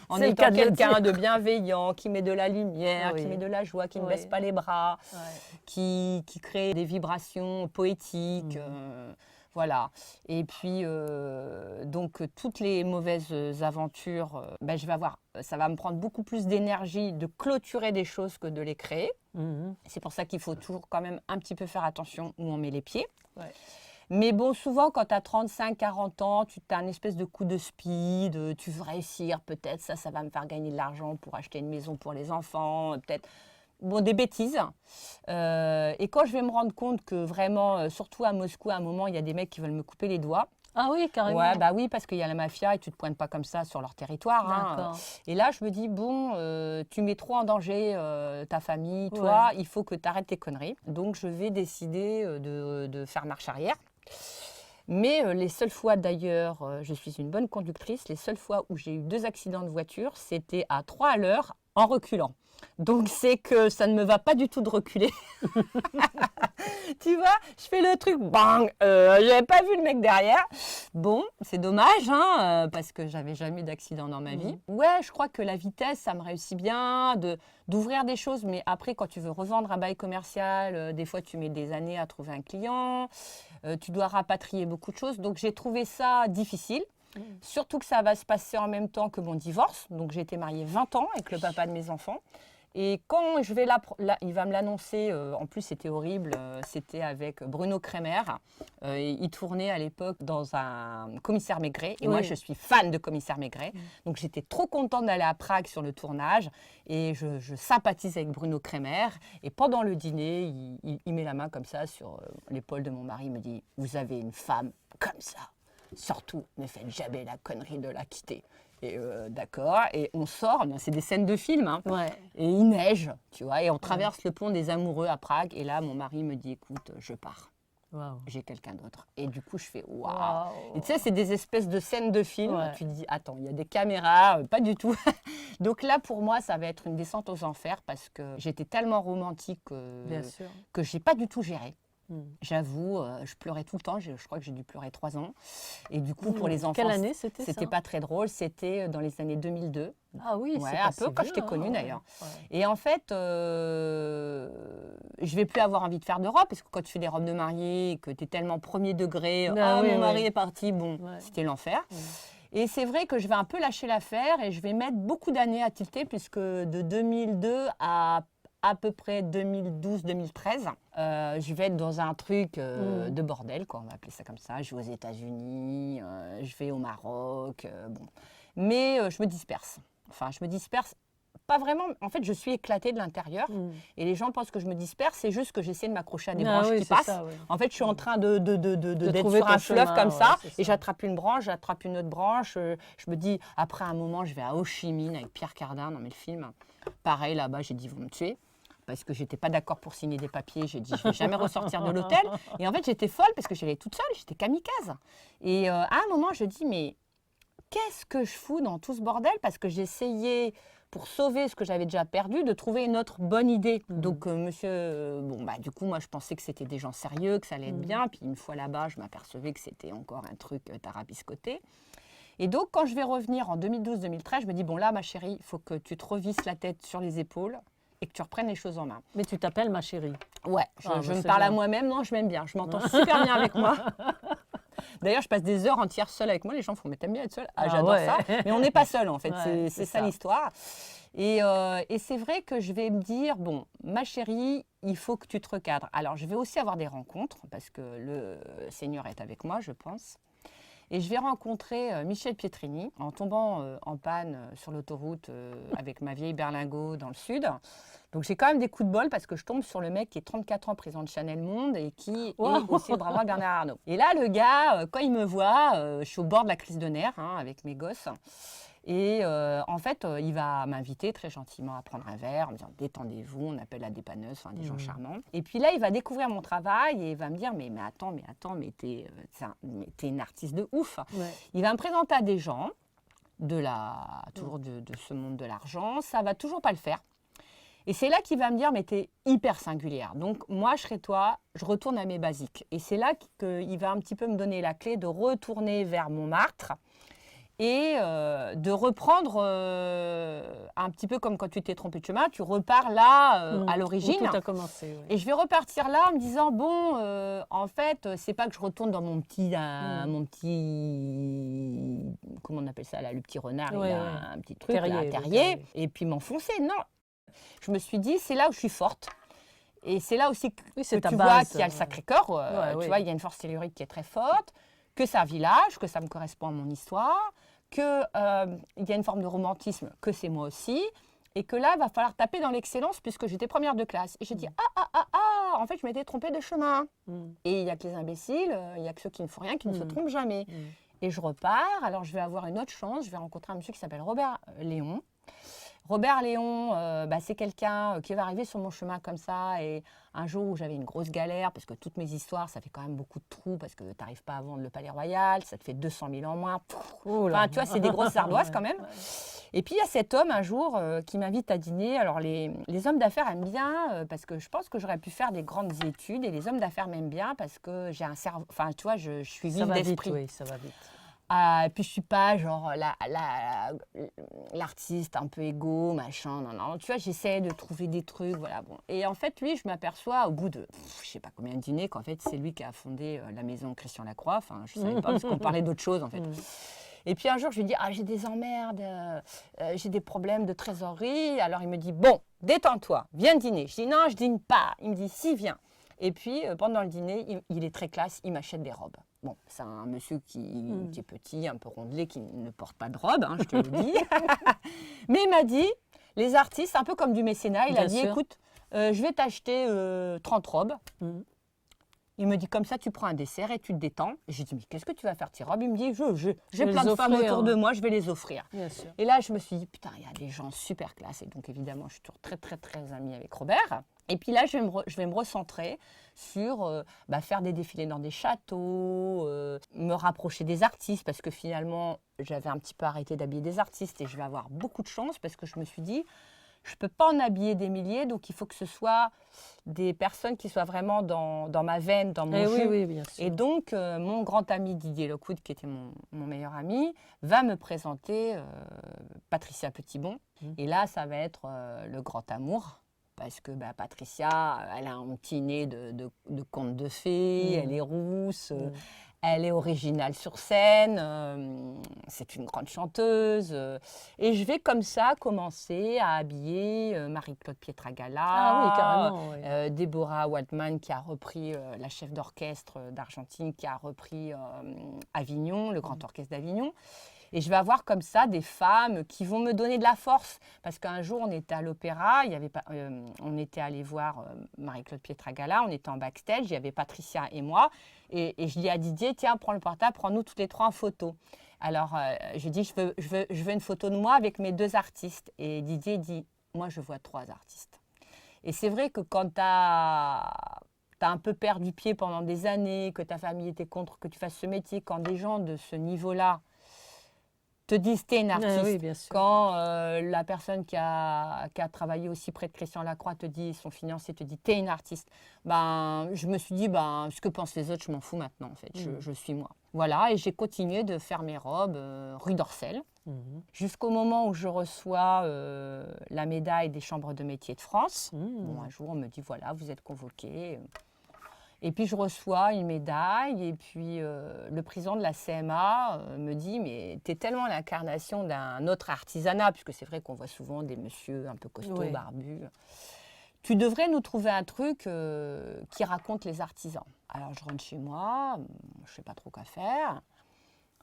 En étant quelqu'un de bienveillant, qui met de la lumière, qui met de la joie, qui ne baisse pas les bras, qui crée des vibrations poétiques. Voilà. Et puis, donc, toutes les mauvaises aventures, je vais avoir, ça va me prendre beaucoup plus d'énergie de clôturer des choses que de les créer. C'est pour ça qu'il faut toujours quand même un petit peu faire attention où on met les pieds. Mais bon, souvent, quand tu as 35, 40 ans, tu as un espèce de coup de speed, tu veux réussir, peut-être ça va me faire gagner de l'argent pour acheter une maison pour les enfants, peut-être, bon, des bêtises. Et quand je vais me rendre compte que vraiment, surtout à Moscou, à un moment, il y a des mecs qui veulent me couper les doigts. Ah oui, carrément. Ouais, bah oui, parce qu'il y a la mafia et tu ne te pointes pas comme ça sur leur territoire. Et là, je me dis, bon, tu mets trop en danger ta famille, toi, il faut que tu arrêtes tes conneries. Donc, je vais décider de faire marche arrière. Mais les seules fois d'ailleurs, je suis une bonne conductrice, les seules fois où j'ai eu 2 accidents de voiture, c'était à 3 à l'heure en reculant. Donc c'est que ça ne me va pas du tout de reculer. Tu vois, je fais le truc, bang, j'avais pas vu le mec derrière. Bon, c'est dommage, parce que j'avais jamais d'accident dans ma vie. Ouais, je crois que la vitesse, ça me réussit bien, d'ouvrir des choses. Mais après, quand tu veux revendre un bail commercial, des fois, tu mets des années à trouver un client. Tu dois rapatrier beaucoup de choses. Donc, j'ai trouvé ça difficile. Surtout que ça va se passer en même temps que mon divorce. Donc, j'ai été mariée 20 ans avec le papa de mes enfants. Et quand je vais là, il va me l'annoncer, en plus c'était horrible, c'était avec Bruno Kremer. Il tournait à l'époque dans un Commissaire Maigret. Et moi, je suis fan de Commissaire Maigret. Donc j'étais trop contente d'aller à Prague sur le tournage. Et je sympathise avec Bruno Kremer. Et pendant le dîner, il met la main comme ça sur l'épaule de mon mari. Il me dit, vous avez une femme comme ça. Surtout, ne faites jamais la connerie de la quitter. Et d'accord, et on sort, c'est des scènes de film, et il neige, tu vois, et on traverse le pont des Amoureux à Prague, et là, mon mari me dit, écoute, je pars, j'ai quelqu'un d'autre. Et du coup, je fais, waouh. Et tu sais, c'est des espèces de scènes de film, tu te dis, attends, il y a des caméras, pas du tout. Donc là, pour moi, ça va être une descente aux enfers, parce que j'étais tellement romantique que je n'ai pas du tout géré. J'avoue, je pleurais tout le temps, je crois que j'ai dû pleurer 3 ans. Et du coup, pour les enfants, quelle année c'était ça? C'était pas très drôle, c'était dans les années 2002. Ah oui, c'est un peu quand je t'ai connue d'ailleurs. Et en fait, je vais plus avoir envie de faire de robes, parce que quand tu fais des robes de mariée, que tu es tellement premier degré, mon mari est parti, bon, c'était l'enfer. Et c'est vrai que je vais un peu lâcher l'affaire et je vais mettre beaucoup d'années à tilter, puisque de 2002 à peu près 2012-2013, je vais être dans un truc de bordel, quoi, on va appeler ça comme ça. Je vais aux États-Unis, je vais au Maroc, bon. Mais je me disperse. Enfin, je me disperse pas vraiment. En fait, je suis éclatée de l'intérieur. Et les gens pensent que je me disperse, c'est juste que j'essaie de m'accrocher à des branches qui passent. Ça, En fait, je suis en train d'être sur un fleuve comme ça, et j'attrape une branche, j'attrape une autre branche. Je me dis, après un moment, je vais à Ho Chi Minh avec Pierre Cardin dans le film. Pareil, là-bas, j'ai dit, ils vont me tuer. Parce que je n'étais pas d'accord pour signer des papiers. J'ai dit, je ne vais jamais ressortir de l'hôtel. Et en fait, j'étais folle parce que j'allais toute seule, j'étais kamikaze. Et à un moment, je dis, mais qu'est-ce que je fous dans tout ce bordel? Parce que j'ai essayé, pour sauver ce que j'avais déjà perdu, de trouver une autre bonne idée. Donc, monsieur, du coup, moi, je pensais que c'était des gens sérieux, que ça allait être bien. Puis, une fois là-bas, je m'apercevais que c'était encore un truc tarabiscoté. Et donc, quand je vais revenir en 2012-2013, je me dis, bon, là, ma chérie, il faut que tu te revisses la tête sur les épaules et que tu reprennes les choses en main. Mais tu t'appelles ma chérie. Ouais, je me parle à moi-même. Non, je m'aime bien. Je m'entends super bien avec moi. D'ailleurs, je passe des heures entières seule avec moi. Les gens font, mais t'aimes bien être seule? Ah, j'adore ça. Mais on n'est pas seul, en fait. Ouais, c'est ça l'histoire. Et c'est vrai que je vais me dire, bon, ma chérie, il faut que tu te recadres. Alors, je vais aussi avoir des rencontres, parce que le Seigneur est avec moi, je pense. Et je vais rencontrer Michel Pietrini en tombant en panne sur l'autoroute avec ma vieille berlingot dans le sud. Donc j'ai quand même des coups de bol parce que je tombe sur le mec qui est 34 ans président de Chanel Monde et qui est aussi le bras Bernard Arnault. Et là, le gars, quand il me voit, je suis au bord de la crise de nerfs avec mes gosses. Et en fait, il va m'inviter très gentiment à prendre un verre en me disant « Détendez-vous, on appelle la dépanneuse », des gens charmants. Et puis là, il va découvrir mon travail et il va me dire « Mais attends, t'es une artiste de ouf ». Il va me présenter à des gens, toujours de ce monde de l'argent, ça va toujours pas le faire. Et c'est là qu'il va me dire « Mais t'es hyper singulière ». Donc moi, je serai toi, je retourne à mes basiques. Et c'est là qu'il va un petit peu me donner la clé de retourner vers Montmartre et de reprendre un petit peu comme quand tu t'es trompé de chemin, tu repars là à l'origine. Où tout a commencé. Oui. Et je vais repartir là en me disant, bon, en fait, c'est pas que je retourne dans mon petit, comment on appelle ça là, le petit renard, il a un petit truc, terrier, et puis m'enfoncer. Non, je me suis dit, c'est là où je suis forte. Et c'est là aussi que tu vois qu'il y a le Sacré-Cœur, tu vois, il y a une force tellurique qui est très forte, que c'est un village, que ça me correspond à mon histoire, qu'il y a une forme de romantisme, que c'est moi aussi, et que là, il va falloir taper dans l'excellence puisque j'étais première de classe. Et j'ai dit, en fait, je m'étais trompée de chemin. Et il n'y a que les imbéciles, il n'y a que ceux qui ne font rien, qui ne se trompent jamais. Et je repars, alors je vais avoir une autre chance, je vais rencontrer un monsieur qui s'appelle Robert Léon. Robert Léon, c'est quelqu'un qui va arriver sur mon chemin comme ça. Et un jour où j'avais une grosse galère, parce que toutes mes histoires, ça fait quand même beaucoup de trous, parce que tu n'arrives pas à vendre le Palais Royal, ça te fait 200 000 en moins. Enfin, tu vois, c'est des grosses ardoises quand même. Et puis, il y a cet homme, un jour, qui m'invite à dîner. Alors, les hommes d'affaires aiment bien, parce que je pense que j'aurais pu faire des grandes études. Et les hommes d'affaires m'aiment bien, parce que j'ai un cerveau... Enfin, tu vois, je suis vive d'esprit. Oui, ça va vite. Et puis je suis pas genre l'artiste un peu égo, machin, non. Tu vois, j'essaie de trouver des trucs, voilà. Bon. Et en fait, lui, je m'aperçois au bout de, je sais pas combien de dîners, qu'en fait, c'est lui qui a fondé la maison Christian Lacroix. Enfin, je savais pas parce qu'on parlait d'autre chose, en fait. Et puis un jour, je lui dis, j'ai des emmerdes, j'ai des problèmes de trésorerie. Alors il me dit, bon, détends-toi, viens dîner. Je dis, non, je dîne pas. Il me dit, si, viens. Et puis, pendant le dîner, il est très classe, il m'achète des robes. Bon, c'est un monsieur qui est petit, un peu rondelé, qui ne porte pas de robe, je te le dis. Mais il m'a dit, les artistes, un peu comme du mécénat, il a dit, écoute, je vais t'acheter 30 robes. Il me dit, comme ça, tu prends un dessert et tu te détends. J'ai dit, mais qu'est-ce que tu vas faire tes robes? Il me dit, j'ai plein de femmes autour de moi, je vais les offrir. Bien sûr. Et là, je me suis dit, putain, il y a des gens super classe. Et donc, évidemment, je suis toujours très, très, très amie avec Robert. Et puis là, je vais me recentrer sur faire des défilés dans des châteaux, me rapprocher des artistes, parce que finalement, j'avais un petit peu arrêté d'habiller des artistes et je vais avoir beaucoup de chance parce que je me suis dit, je ne peux pas en habiller des milliers, donc il faut que ce soit des personnes qui soient vraiment dans ma veine, dans mon jus. Oui, bien sûr. Et donc, mon grand ami Didier Lockwood, qui était mon meilleur ami, va me présenter Patricia Petitbon. Et là, ça va être le grand amour. Parce que Patricia, elle a un petit nez de conte de fées, elle est rousse, elle est originale sur scène, c'est une grande chanteuse. Et je vais comme ça commencer à habiller Marie-Claude Pietragala, Deborah Waldman qui a repris la chef d'orchestre d'Argentine, qui a repris Avignon, le Grand Orchestre d'Avignon. Et je vais avoir comme ça des femmes qui vont me donner de la force. Parce qu'un jour, on était à l'opéra, on était allé voir Marie-Claude Pietragala, on était en backstage, il y avait Patricia et moi. Et je dis à Didier, tiens, prends le portable, prends-nous toutes les trois en photo. Alors, je dis, je veux une photo de moi avec mes 2 artistes. Et Didier dit, moi, je vois 3 artistes. Et c'est vrai que quand tu as un peu perdu pied pendant des années, que ta famille était contre que tu fasses ce métier, quand des gens de ce niveau-là te disent t'es une artiste. Oui, bien sûr. Quand la personne qui a travaillé aussi près de Christian Lacroix te dit, son financier te dit t'es une artiste, ben, je me suis dit, ben, ce que pensent les autres, je m'en fous maintenant en fait, je suis moi. Voilà, et j'ai continué de faire mes robes rue d'Orcel, jusqu'au moment où je reçois la médaille des chambres de métiers de France. Bon, un jour, on me dit, voilà, vous êtes convoqué. Et puis, je reçois une médaille et puis le président de la CMA me dit « Mais tu es tellement l'incarnation d'un autre artisanat, puisque c'est vrai qu'on voit souvent des messieurs un peu costauds, barbus. Tu devrais nous trouver un truc qui raconte les artisans. » Alors, je rentre chez moi, je ne sais pas trop quoi faire.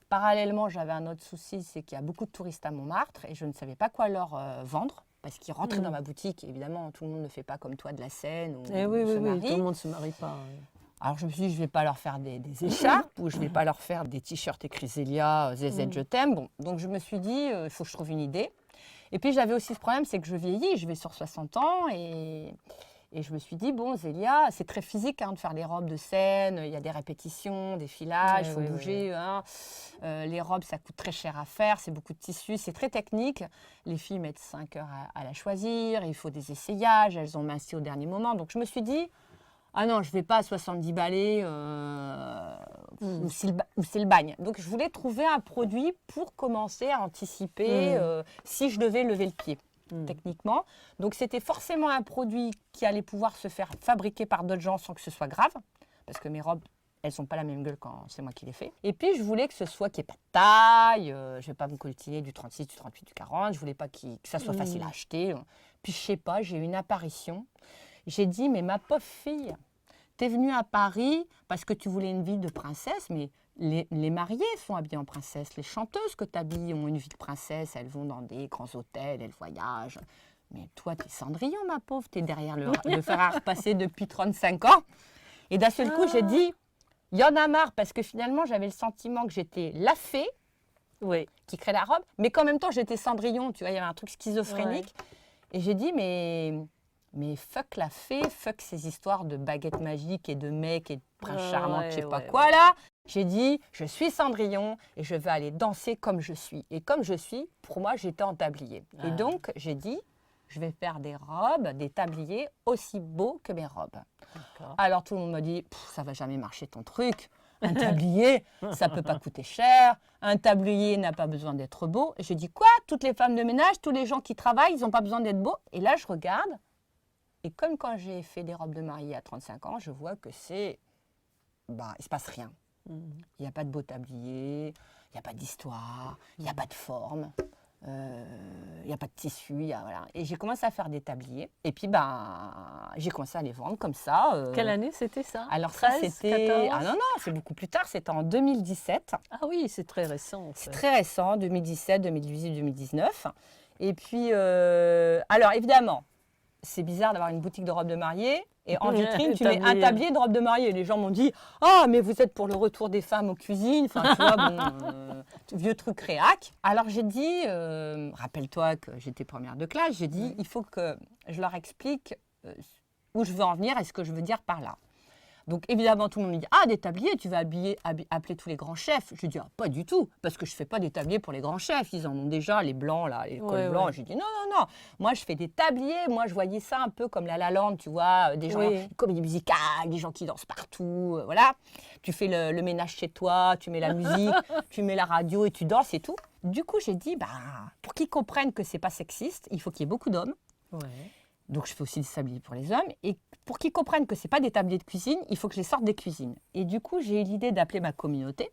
Parallèlement, j'avais un autre souci, c'est qu'il y a beaucoup de touristes à Montmartre et je ne savais pas quoi leur vendre. Parce qu'ils rentraient dans ma boutique, et évidemment, tout le monde ne fait pas comme toi de la scène ou oui, se marie. tout le monde ne se marie pas. Oui. Alors, je me suis dit, je ne vais pas leur faire des écharpes ou je ne vais pas leur faire des t-shirts écrits Zélia, ZZ, je t'aime. Bon, donc, je me suis dit, il faut que je trouve une idée. Et puis, j'avais aussi ce problème, c'est que je vieillis, je vais sur 60 ans et je me suis dit, bon, Zélia, c'est très physique de faire des robes de scène, il y a des répétitions, des filages, il faut bouger. Hein. Les robes, ça coûte très cher à faire, c'est beaucoup de tissu, c'est très technique. Les filles mettent 5 heures à la choisir, il faut des essayages, elles ont minci au dernier moment. Donc je me suis dit, ah non, je ne vais pas à 70 balais où c'est le bagne. Donc je voulais trouver un produit pour commencer à anticiper si je devais lever le pied. Techniquement. Donc, c'était forcément un produit qui allait pouvoir se faire fabriquer par d'autres gens sans que ce soit grave, parce que mes robes, elles sont pas la même gueule quand c'est moi qui les fais. Et puis, je voulais que ce soit qu'il n'y ait pas de taille, je ne vais pas me coltiner du 36, du 38, du 40, je voulais pas que ça soit facile à acheter. Puis, je sais pas, j'ai eu une apparition. J'ai dit, mais ma pauvre fille, tu es venue à Paris parce que tu voulais une vie de princesse, mais les mariées sont habillées en princesse. Les chanteuses que tu habilles ont une vie de princesse. Elles vont dans des grands hôtels, elles voyagent. Mais toi, tu es Cendrillon, ma pauvre. Tu es derrière le fer à repasser depuis 35 ans. Et d'un seul coup, j'ai dit, il y en a marre, parce que finalement, j'avais le sentiment que j'étais la fée qui crée la robe, mais qu'en même temps, j'étais Cendrillon. Tu vois, il y avait un truc schizophrénique. Et j'ai dit, mais fuck la fée, fuck ces histoires de baguettes magiques et de mecs et de princes charmants, je sais pas quoi là. J'ai dit, je suis Cendrillon et je vais aller danser comme je suis. Et comme je suis, pour moi, j'étais en tablier. Et donc, j'ai dit, je vais faire des robes, des tabliers aussi beaux que mes robes. Alors, tout le monde m'a dit, ça va jamais marcher ton truc. Un tablier, ça peut pas coûter cher. Un tablier n'a pas besoin d'être beau. Et j'ai dit, quoi? Toutes les femmes de ménage, tous les gens qui travaillent, ils n'ont pas besoin d'être beaux. Et là, je regarde. Et comme quand j'ai fait des robes de mariée à 35 ans, je vois que il ne se passe rien. Il n'y a pas de beau tablier, il n'y a pas d'histoire, il n'y a pas de forme, il n'y a pas de tissu. Voilà. Et j'ai commencé à faire des tabliers. Et puis, j'ai commencé à les vendre comme ça. Quelle année c'était ça? Alors 13, ça, c'était... 14? Ah non, c'est beaucoup plus tard. C'était en 2017. Ah oui, c'est très récent. C'est très récent, 2017, 2018, 2019. Et puis, alors évidemment, c'est bizarre d'avoir une boutique de robes de mariée et en vitrine, tu mets un tablier de robes de mariée. Les gens m'ont dit « Ah, mais vous êtes pour le retour des femmes aux cuisines. » Enfin, tu vois, bon, vieux truc réac. Alors, j'ai dit, rappelle-toi que j'étais première de classe, j'ai dit, il faut que je leur explique où je veux en venir et ce que je veux dire par là. Donc, évidemment, tout le monde me dit « Ah, des tabliers, tu vas appeler tous les grands chefs. » Je dis « Ah, pas du tout, parce que je ne fais pas des tabliers pour les grands chefs. Ils en ont déjà, les blancs, là, les cols blancs. » J'ai dit « Non, non, non. Moi, je fais des tabliers. Moi, je voyais ça un peu comme La La Land, tu vois, des gens, des comédies musicales, des gens qui dansent partout. Voilà. Tu fais le ménage chez toi, tu mets la musique, tu mets la radio et tu danses et tout. » Du coup, j'ai dit pour qu'ils comprennent que ce n'est pas sexiste, il faut qu'il y ait beaucoup d'hommes. Donc, je fais aussi des tabliers pour les hommes. Et pour qu'ils comprennent que ce n'est pas des tabliers de cuisine, il faut que je les sorte des cuisines. Et du coup, j'ai eu l'idée d'appeler ma communauté.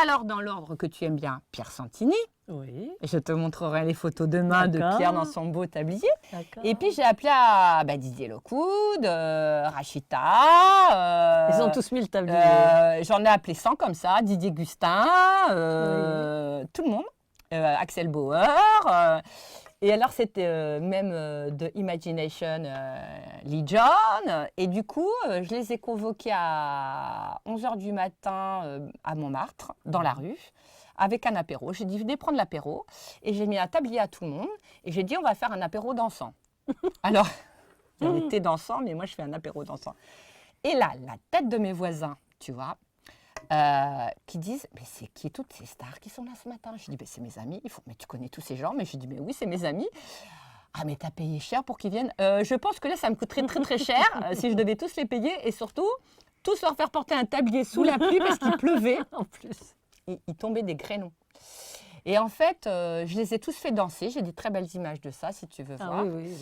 Alors, dans l'ordre que tu aimes bien, Pierre Santini. Je te montrerai les photos demain de Pierre dans son beau tablier. Et puis, j'ai appelé Didier Locoud, Rachita. Ils ont tous mis le tablier. J'en ai appelé 100 comme ça. Didier Gustin, tout le monde. Axel Bauer. Et alors, c'était même de Imagination Legion. Et du coup, je les ai convoqués à 11h du matin à Montmartre, dans la rue, avec un apéro. J'ai dit, venez prendre l'apéro. Et j'ai mis un tablier à tout le monde. Et j'ai dit, on va faire un apéro dansant. Alors, il y avait thé dansant, mais moi, je fais un apéro dansant. Et là, la tête de mes voisins, tu vois, qui disent « Mais c'est qui toutes ces stars qui sont là ce matin ?» Je dis « C'est mes amis. » Ils font « Mais tu connais tous ces gens ?» Mais je dis « Mais oui, c'est mes amis. » Ah, mais t'as payé cher pour qu'ils viennent. Je pense que là, ça me coûterait très, très cher si je devais tous les payer et surtout, tous leur faire porter un tablier sous la pluie parce qu'il pleuvait. En plus, il tombait des créneaux. Et en fait, je les ai tous fait danser. J'ai des très belles images de ça, si tu veux voir. Oui.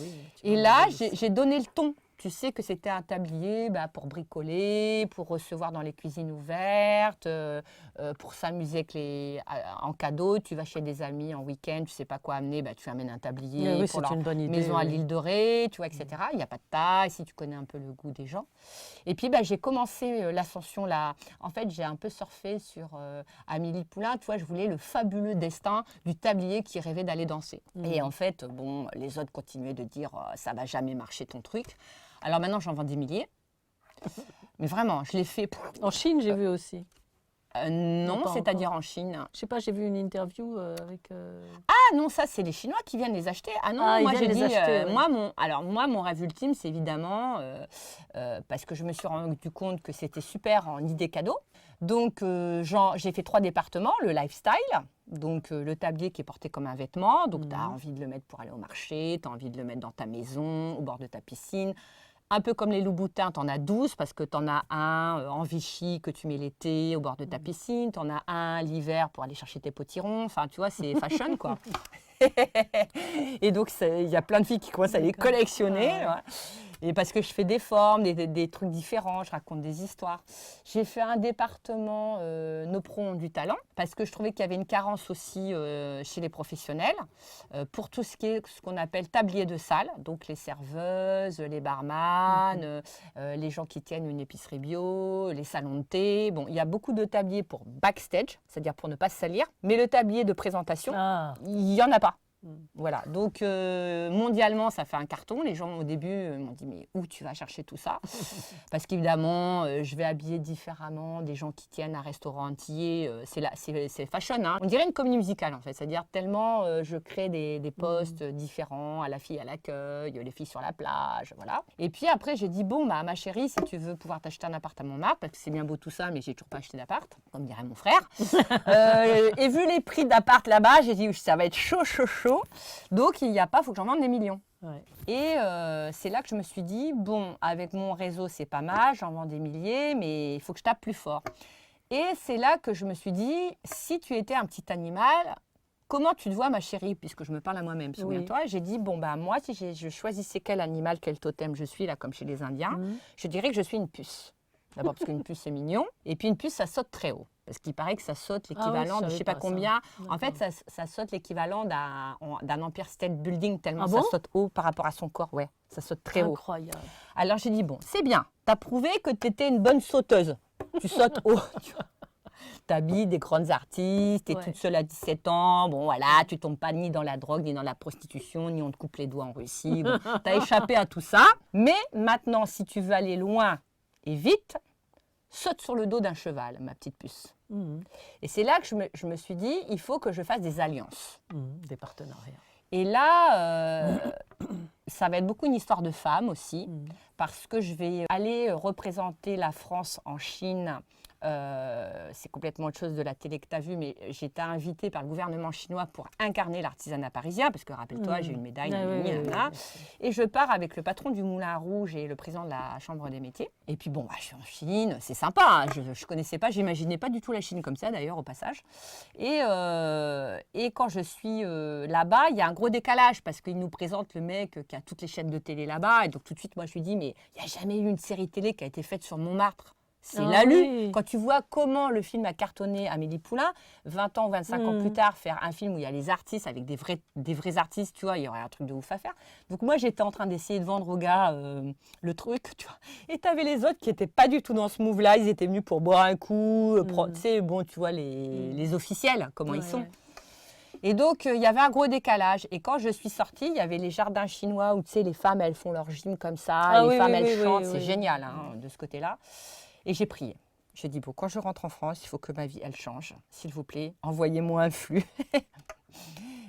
Et là, j'ai donné le ton. Tu sais que c'était un tablier pour bricoler, pour recevoir dans les cuisines ouvertes, pour s'amuser en cadeau. Tu vas chez des amis en week-end, tu ne sais pas quoi amener, tu amènes un tablier pour leur maison à l'île de Ré, tu vois, etc. Il n'y a pas de taille, si tu connais un peu le goût des gens. Et puis, j'ai commencé l'ascension là. En fait, j'ai un peu surfé sur Amélie Poulain. Tu vois, je voulais le fabuleux destin du tablier qui rêvait d'aller danser. Et en fait, les autres continuaient de dire ça ne va jamais marcher ton truc. Alors maintenant, j'en vends des milliers. Mais vraiment, je l'ai fait. En Chine, j'ai vu aussi. Non, c'est-à-dire en Chine. Je sais pas, j'ai vu une interview avec. Ah non, ça, c'est les Chinois qui viennent les acheter. Ah non, moi j'ai dit. Moi, mon rêve ultime, c'est évidemment parce que je me suis rendu compte que c'était super en idée cadeau. Donc, j'ai fait 3 départements, le lifestyle. Donc, le tablier qui est porté comme un vêtement. Donc, tu as envie de le mettre pour aller au marché, tu as envie de le mettre dans ta maison, au bord de ta piscine. Un peu comme les loups-boutins, tu en as 12 parce que tu en as un en Vichy que tu mets l'été au bord de ta piscine. Tu en as un l'hiver pour aller chercher tes potirons. Enfin, tu vois, c'est fashion, quoi. Et donc, il y a plein de filles qui commencent à les collectionner. Ouais. Et parce que je fais des formes, des trucs différents, je raconte des histoires. J'ai fait un département Nos pros ont du talent parce que je trouvais qu'il y avait une carence aussi chez les professionnels pour tout ce qui est ce qu'on appelle tablier de salle, donc les serveuses, les barman, les gens qui tiennent une épicerie bio, les salons de thé. Bon, il y a beaucoup de tabliers pour backstage, c'est-à-dire pour ne pas se salir, mais le tablier de présentation, il n'y en a pas. Voilà, donc mondialement, ça fait un carton. Les gens au début m'ont dit mais où tu vas chercher tout ça? Parce qu'évidemment, je vais habiller différemment des gens qui tiennent un restaurant entier. C'est fashion, hein. On dirait une comédie musicale en fait, c'est-à-dire tellement je crée des postes différents, à la fille à l'accueil, les filles sur la plage, voilà. Et puis après, j'ai dit bon, ma chérie, si tu veux pouvoir t'acheter un appart à Montmartre, parce que c'est bien beau tout ça, mais j'ai toujours pas acheté d'appart, comme dirait mon frère. Et vu les prix d'appart là-bas, j'ai dit ça va être chaud. Donc, il n'y a pas, il faut que j'en vende des millions. Ouais. Et c'est là que je me suis dit, bon, avec mon réseau, c'est pas mal, j'en vends des milliers, mais il faut que je tape plus fort. Et c'est là que je me suis dit, si tu étais un petit animal, comment tu te vois, ma chérie? Puisque je me parle à moi-même, souviens-toi. J'ai dit, bon, moi, si je choisissais quel animal, quel totem je suis, là, comme chez les Indiens, je dirais que je suis une puce. D'abord parce qu'une puce, c'est mignon. Et puis, une puce, ça saute très haut. Parce qu'il paraît que ça saute l'équivalent de je ne sais pas combien. En fait, ça saute l'équivalent d'un Empire State Building tellement ça saute haut par rapport à son corps. Ouais, ça saute très haut. Incroyable. Alors, j'ai dit, bon, c'est bien. Tu as prouvé que tu étais une bonne sauteuse. Tu sautes haut. Tu habilles des grandes artistes, tu es toute seule à 17 ans. Bon, voilà, tu ne tombes pas ni dans la drogue, ni dans la prostitution, ni on te coupe les doigts en Russie. Bon, tu as échappé à tout ça. Mais maintenant, si tu veux aller loin et vite, saute sur le dos d'un cheval, ma petite puce. Et c'est là que je me suis dit, il faut que je fasse des alliances. Des partenariats. Et là, ça va être beaucoup une histoire de femmes aussi, parce que je vais aller représenter la France en Chine. C'est complètement autre chose de la télé que tu as vue, mais j'ai été invitée par le gouvernement chinois pour incarner l'artisanat parisien, parce que rappelle-toi, j'ai une médaille, et je pars avec le patron du Moulin Rouge et le président de la Chambre des métiers. Et puis bon, je suis en Chine, c'est sympa, hein, je ne connaissais pas, j'imaginais pas du tout la Chine comme ça d'ailleurs au passage. Et quand je suis là-bas, il y a un gros décalage, parce qu'il nous présente le mec qui a toutes les chaînes de télé là-bas, et donc tout de suite, moi je lui dis, mais il n'y a jamais eu une série télé qui a été faite sur Montmartre. C'est Lalu. Oui. Quand tu vois comment le film a cartonné Amélie Poulain, 20 ans, 25 ans plus tard, faire un film où il y a les artistes avec des vrais artistes, tu vois, il y aurait un truc de ouf à faire. Donc moi, j'étais en train d'essayer de vendre aux gars le truc, tu vois. Et tu avais les autres qui n'étaient pas du tout dans ce move-là, ils étaient venus pour boire un coup, tu sais, bon, tu vois, les officiels, comment ils sont. Et donc, il y avait un gros décalage. Et quand je suis sortie, il y avait les jardins chinois où, tu sais, les femmes, elles font leur gym comme ça, les femmes, elles chantent, c'est génial, hein, de ce côté-là. Et j'ai prié. J'ai dit, bon, quand je rentre en France, il faut que ma vie, elle change. S'il vous plaît, envoyez-moi un flux.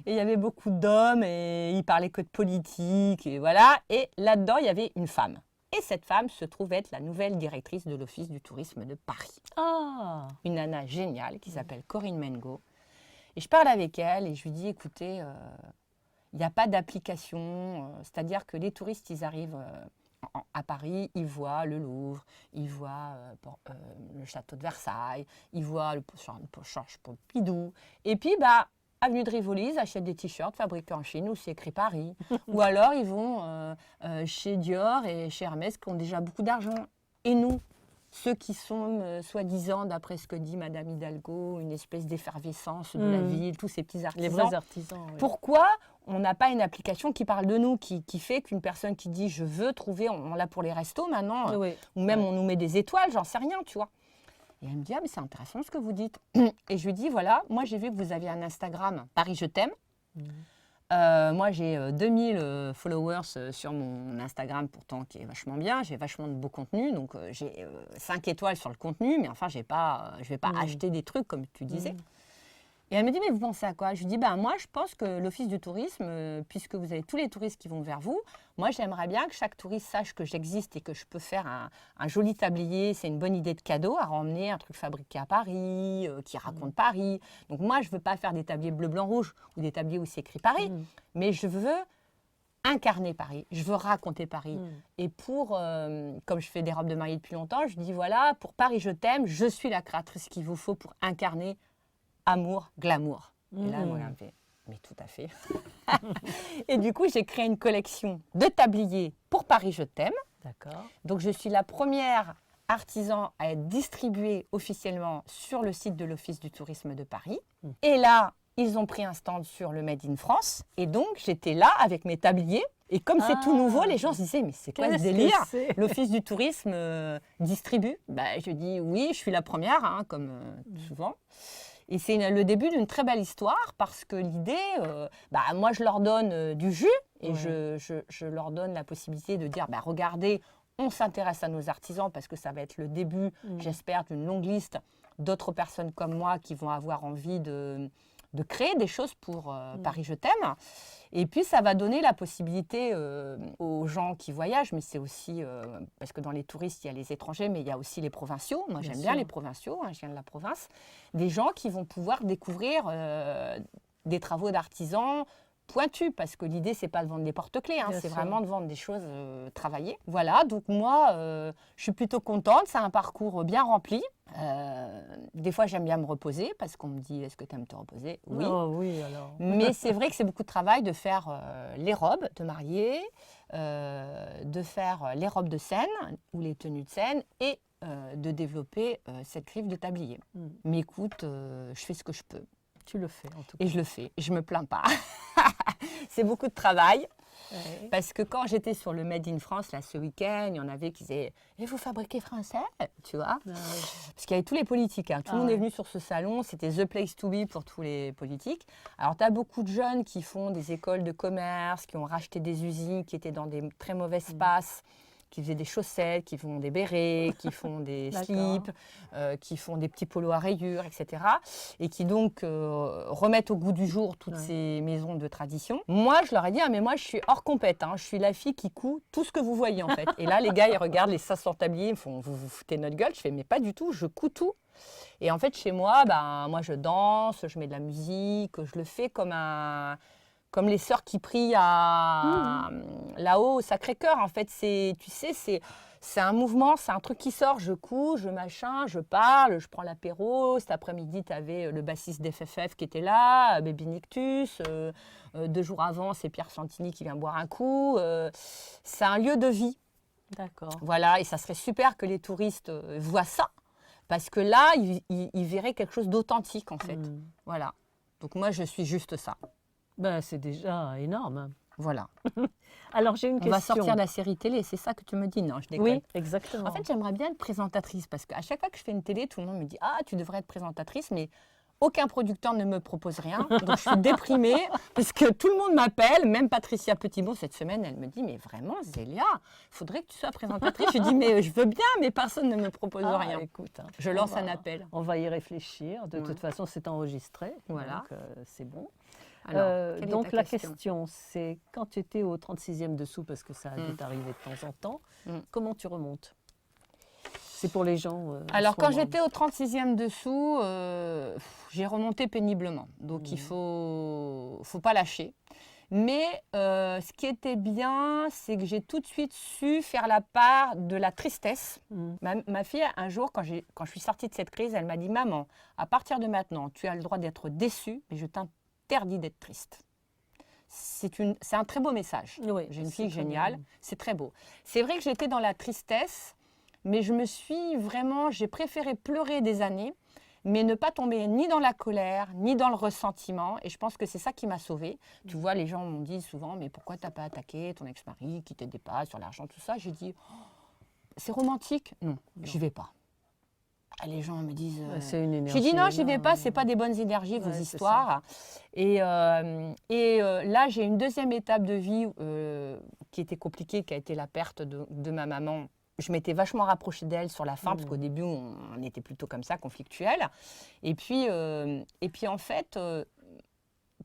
Et il y avait beaucoup d'hommes et ils parlaient que de politique. Et voilà. Et là-dedans, il y avait une femme. Et Et cette femme se trouve être la nouvelle directrice de l'Office du tourisme de Paris. Ah. Une nana géniale qui s'appelle Corinne Mengo. Et je parle avec elle et je lui dis, écoutez, il n'y a pas d'application, c'est-à-dire que les touristes, ils arrivent à Paris, ils voient le Louvre, ils voient le château de Versailles, ils voient le Georges Pompidou. Et puis, avenue de Rivoli, ils achètent des t-shirts fabriqués en Chine où c'est écrit Paris. Ou alors, ils vont chez Dior et chez Hermès qui ont déjà beaucoup d'argent. Et nous, ceux qui sont, soi-disant, d'après ce que dit Madame Hidalgo, une espèce d'effervescence de la ville, tous ces petits artisans. Les vrais artisans, oui. Pourquoi on n'a pas une application qui parle de nous, qui fait qu'une personne qui dit « je veux trouver », on l'a pour les restos maintenant, oui. ou même on nous met des étoiles, j'en sais rien, tu vois. Et elle me dit « ah mais c'est intéressant ce que vous dites ». Et je lui dis « voilà, moi j'ai vu que vous aviez un Instagram, Paris je t'aime ». Moi, j'ai 2000 followers sur mon Instagram, pourtant, qui est vachement bien. J'ai vachement de beau contenu, donc j'ai 5 étoiles sur le contenu, mais enfin, je ne vais pas acheter des trucs, comme tu disais. Et elle me dit, mais vous pensez à quoi? Je lui dis, moi, je pense que l'Office du tourisme, puisque vous avez tous les touristes qui vont vers vous, moi, j'aimerais bien que chaque touriste sache que j'existe et que je peux faire un joli tablier. C'est une bonne idée de cadeau à ramener, un truc fabriqué à Paris, qui raconte Paris. Donc moi, je ne veux pas faire des tabliers bleu, blanc, rouge ou des tabliers où c'est écrit Paris, mais je veux incarner Paris, je veux raconter Paris. Et comme je fais des robes de mariée depuis longtemps, je dis, voilà, pour Paris, je t'aime, je suis la créatrice qu'il vous faut pour incarner amour, glamour. Et là, moi, elle me fait, mais tout à fait. Et du coup, j'ai créé une collection de tabliers pour Paris, je t'aime. D'accord. Donc, je suis la première artisan à être distribuée officiellement sur le site de l'Office du tourisme de Paris. Et là, ils ont pris un stand sur le Made in France. Et donc, j'étais là avec mes tabliers. Et comme c'est tout nouveau, les gens se disaient, mais c'est quoi ce délire? L'Office du tourisme distribuue. Je dis, oui, je suis la première, comme souvent. Et c'est le début d'une très belle histoire parce que l'idée, moi, je leur donne du jus et je leur donne la possibilité de dire, regardez, on s'intéresse à nos artisans parce que ça va être le début, j'espère, d'une longue liste d'autres personnes comme moi qui vont avoir envie de créer des choses pour Paris je t'aime. Et puis, ça va donner la possibilité aux gens qui voyagent, mais c'est aussi, parce que dans les touristes, il y a les étrangers, mais il y a aussi les provinciaux. Moi, j'aime bien les provinciaux, je viens de la province. Des gens qui vont pouvoir découvrir des travaux d'artisans pointus, parce que l'idée, c'est pas de vendre des porte-clés, c'est vraiment de vendre des choses travaillées. Voilà, donc moi, je suis plutôt contente. C'est un parcours bien rempli. Des fois, j'aime bien me reposer parce qu'on me dit, est-ce que tu aimes te reposer? Oui. Oh, oui, alors. Mais c'est vrai que c'est beaucoup de travail de faire les robes de mariée, de faire les robes de scène ou les tenues de scène et de développer cette griffe de tablier. Mais écoute, je fais ce que je peux. Tu le fais, en tout cas. Et je le fais. Je ne me plains pas. C'est beaucoup de travail. Ouais. Parce que quand j'étais sur le Made in France, là, ce week-end, il y en avait qui disaient « Et vous fabriquez français ?» Tu vois, parce qu'il y avait tous les politiques. Tout le monde est venu sur ce salon. C'était the place to be pour tous les politiques. Alors, tu as beaucoup de jeunes qui font des écoles de commerce, qui ont racheté des usines, qui étaient dans des très mauvais espaces, qui faisaient des chaussettes, qui font des bérets, qui font des slips, qui font des petits polos à rayures, etc. Et qui donc remettent au goût du jour toutes ces maisons de tradition. Moi, je leur ai dit, mais moi, je suis hors compète. Je suis la fille qui coud tout ce que vous voyez, en fait. Et là, les gars, ils regardent les 500 tabliers, ils me font, vous vous foutez de notre gueule? Je fais, mais pas du tout, je couds tout. Et en fait, chez moi, moi, je danse, je mets de la musique, je le fais comme les sœurs qui prient là-haut au Sacré-Cœur. En fait, c'est un mouvement, c'est un truc qui sort. Je couds, je parle, je prends l'apéro. Cet après-midi, tu avais le bassiste d'FFF qui était là, Baby Nictus. 2 jours avant, c'est Pierre Santini qui vient boire un coup. C'est un lieu de vie. D'accord. Voilà, et ça serait super que les touristes voient ça. Parce que là, ils verraient quelque chose d'authentique, en fait. Voilà. Donc moi, je suis juste ça. C'est déjà énorme. Voilà. Alors, j'ai une question. On va sortir de la série télé, c'est ça que tu me dis? Non, je déconne. Oui, exactement. En fait, j'aimerais bien être présentatrice parce qu'à chaque fois que je fais une télé, tout le monde me dit « Ah, tu devrais être présentatrice », mais aucun producteur ne me propose rien. Donc, je suis déprimée parce que tout le monde m'appelle, même Patricia Petitbon, cette semaine, elle me dit « Mais vraiment, Zélia, il faudrait que tu sois présentatrice. » Je dis « Mais je veux bien, mais personne ne me propose rien. » Écoute, je lance un appel. On va y réfléchir. De toute façon, c'est enregistré. Voilà. Donc, c'est bon. Alors, donc la question, c'est quand tu étais au 36e dessous, parce que ça a dû t'arriver de temps en temps, comment tu remontes? C'est pour les gens. Alors, quand j'étais au 36e dessous, j'ai remonté péniblement. Donc, il faut pas lâcher. Mais ce qui était bien, c'est que j'ai tout de suite su faire la part de la tristesse. Ma fille, un jour, quand je suis sortie de cette crise, elle m'a dit « Maman, à partir de maintenant, tu as le droit d'être déçue, mais je t'interdis d'être triste. » C'est un très beau message. Oui, j'ai une fille géniale, c'est très beau. C'est vrai que j'étais dans la tristesse, mais j'ai préféré pleurer des années, mais ne pas tomber ni dans la colère, ni dans le ressentiment. Et je pense que c'est ça qui m'a sauvée. Tu vois, les gens me disent souvent, mais pourquoi tu n'as pas attaqué ton ex-mari qui t'aidait pas sur l'argent, tout ça. J'ai dit, c'est romantique. Non, j'y vais pas. Et les gens me disent... c'est une énergie. J'ai dit, non, j'y vais pas, c'est pas des bonnes énergies, vos histoires. Et là, j'ai une deuxième étape de vie qui était compliquée, qui a été la perte de ma maman. Je m'étais vachement rapprochée d'elle sur la fin, parce qu'au début, on était plutôt comme ça, conflictuels. Et puis en fait,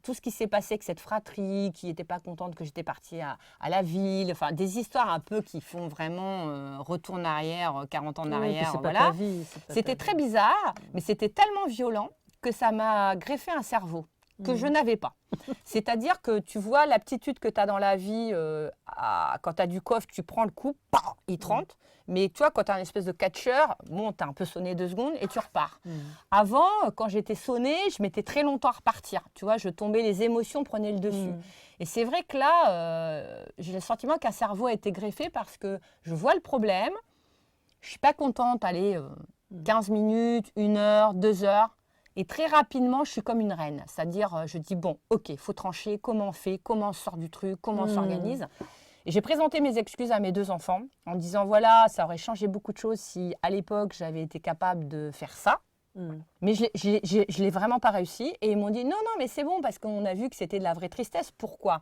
tout ce qui s'est passé avec cette fratrie, qui n'était pas contente que j'étais partie à la ville, enfin, des histoires un peu qui font vraiment retour en arrière, 40 ans en arrière. Voilà. C'était très bizarre, mais c'était tellement violent que ça m'a greffé un cerveau que je n'avais pas. C'est-à-dire que tu vois l'aptitude que tu as dans la vie, quand tu as du coffre, tu prends le coup, il te rentre. Mais tu vois, quand tu as une espèce de catcheur, bon, tu as un peu sonné 2 secondes et tu repars. Avant, quand j'étais sonnée, je mettais très longtemps à repartir. Tu vois, je tombais, les émotions prenaient le dessus. Et c'est vrai que là, j'ai le sentiment qu'un cerveau a été greffé parce que je vois le problème, je ne suis pas contente, allez, 15 minutes, 1 heure, 2 heures. Et très rapidement, je suis comme une reine. C'est-à-dire, je dis, bon, ok, il faut trancher, comment on fait, comment on sort du truc, comment on s'organise. Et j'ai présenté mes excuses à mes 2 enfants en disant, voilà, ça aurait changé beaucoup de choses si, à l'époque, j'avais été capable de faire ça. Mais je ne l'ai vraiment pas réussi. Et ils m'ont dit, non, mais c'est bon, parce qu'on a vu que c'était de la vraie tristesse. Pourquoi?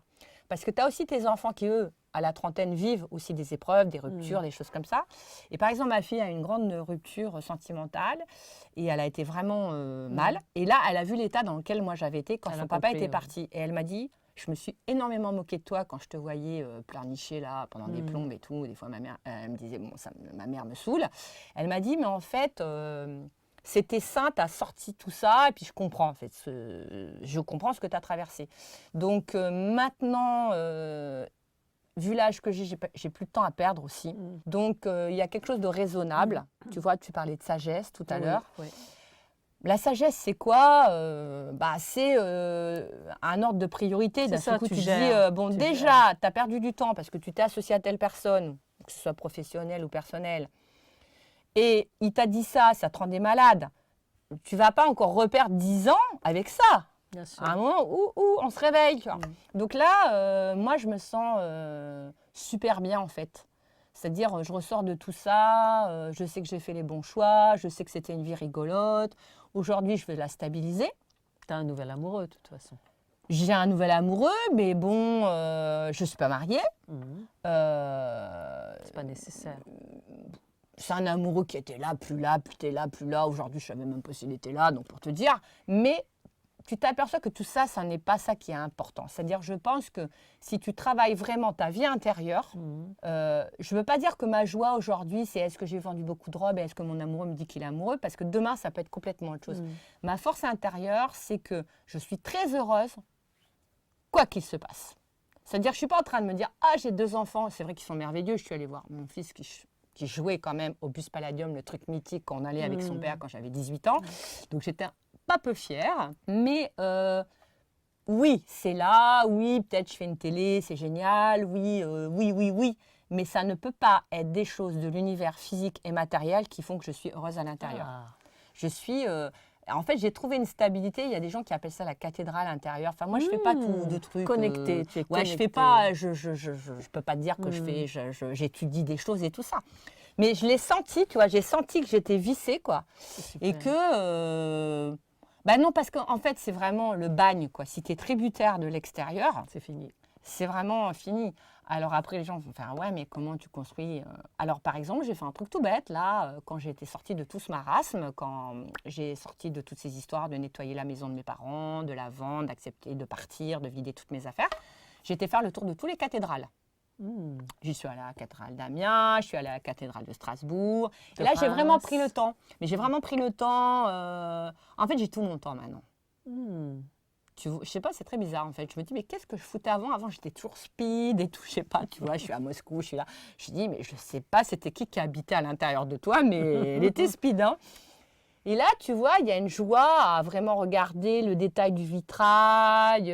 Parce que tu as aussi tes enfants qui, eux, à la trentaine, vivent aussi des épreuves, des ruptures, des choses comme ça. Et par exemple, ma fille a une grande rupture sentimentale et elle a été vraiment mal. Et là, elle a vu l'état dans lequel moi j'avais été quand son papa était parti. Et elle m'a dit, je me suis énormément moquée de toi quand je te voyais pleurnicher là pendant des plombes et tout. Des fois, ma mère, elle me disait, bon, ma mère me saoule. Elle m'a dit, mais en fait... c'était sain, tu as sorti tout ça, et puis je comprends en fait, je comprends ce que tu as traversé. Donc maintenant, vu l'âge que j'ai plus de temps à perdre aussi. Donc il y a quelque chose de raisonnable. Tu vois, tu parlais de sagesse tout à l'heure. La sagesse, c'est quoi? C'est un ordre de priorité. D'un seul coup, tu dis, déjà, tu as perdu du temps parce que tu t'es associé à telle personne, que ce soit professionnel ou personnel. Et il t'a dit ça te rendait malade. Tu ne vas pas encore reperdre 10 ans avec ça. Bien sûr. À un moment où on se réveille. Tu vois. Donc là, moi, je me sens super bien, en fait. C'est-à-dire, je ressors de tout ça, je sais que j'ai fait les bons choix, je sais que c'était une vie rigolote. Aujourd'hui, je vais la stabiliser. Tu as un nouvel amoureux, de toute façon. J'ai un nouvel amoureux, mais bon, je ne suis pas mariée. C'est pas nécessaire. C'est un amoureux qui était là, plus là, plus t'es là, plus là. Aujourd'hui, je ne savais même pas s'il était là, donc pour te dire. Mais tu t'aperçois que tout ça, ça n'est pas ça qui est important. C'est-à-dire, je pense que si tu travailles vraiment ta vie intérieure, je ne veux pas dire que ma joie aujourd'hui, c'est est-ce que j'ai vendu beaucoup de robes et est-ce que mon amoureux me dit qu'il est amoureux, parce que demain, ça peut être complètement autre chose. Ma force intérieure, c'est que je suis très heureuse, quoi qu'il se passe. C'est-à-dire, je ne suis pas en train de me dire « Ah, j'ai 2 enfants, c'est vrai qu'ils sont merveilleux. » Je suis allée voir mon fils qui jouait quand même au Bus Palladium, le truc mythique quand on allait avec son père quand j'avais 18 ans. Donc j'étais pas peu fière, mais oui, c'est là, oui, peut-être je fais une télé, c'est génial, oui, mais ça ne peut pas être des choses de l'univers physique et matériel qui font que je suis heureuse à l'intérieur. Je suis... en fait, j'ai trouvé une stabilité. Il y a des gens qui appellent ça la cathédrale intérieure. Enfin, moi, je fais pas tout de trucs. Connecté, tu es connecté. Je fais pas. Je peux pas te dire que j'étudie des choses et tout ça. Mais je l'ai senti, tu vois. J'ai senti que j'étais vissée, quoi. Et que. Non, parce qu'en fait, c'est vraiment le bagne, quoi. Si tu es tributaire de l'extérieur, c'est fini. C'est vraiment fini. Alors après, les gens vont faire « Ouais, mais comment tu construis ?» Alors par exemple, j'ai fait un truc tout bête, là, quand j'ai été sortie de tout ce marasme, quand j'ai sorti de toutes ces histoires de nettoyer la maison de mes parents, de la vendre, d'accepter de partir, de vider toutes mes affaires, j'ai été faire le tour de toutes les cathédrales. J'y suis allée à la cathédrale d'Amiens, je suis allée à la cathédrale de Strasbourg. Et là, j'ai vraiment pris le temps. Mais j'ai vraiment pris le temps. En fait, j'ai tout mon temps maintenant. Je sais pas, c'est très bizarre en fait. Je me dis, mais qu'est-ce que je foutais avant? Avant, j'étais toujours speed et tout, je sais pas, tu vois, je suis à Moscou, je suis là. Je me dis, mais je sais pas, c'était qui habitait à l'intérieur de toi, mais elle était speed, hein. Et là, tu vois, il y a une joie à vraiment regarder le détail du vitrail.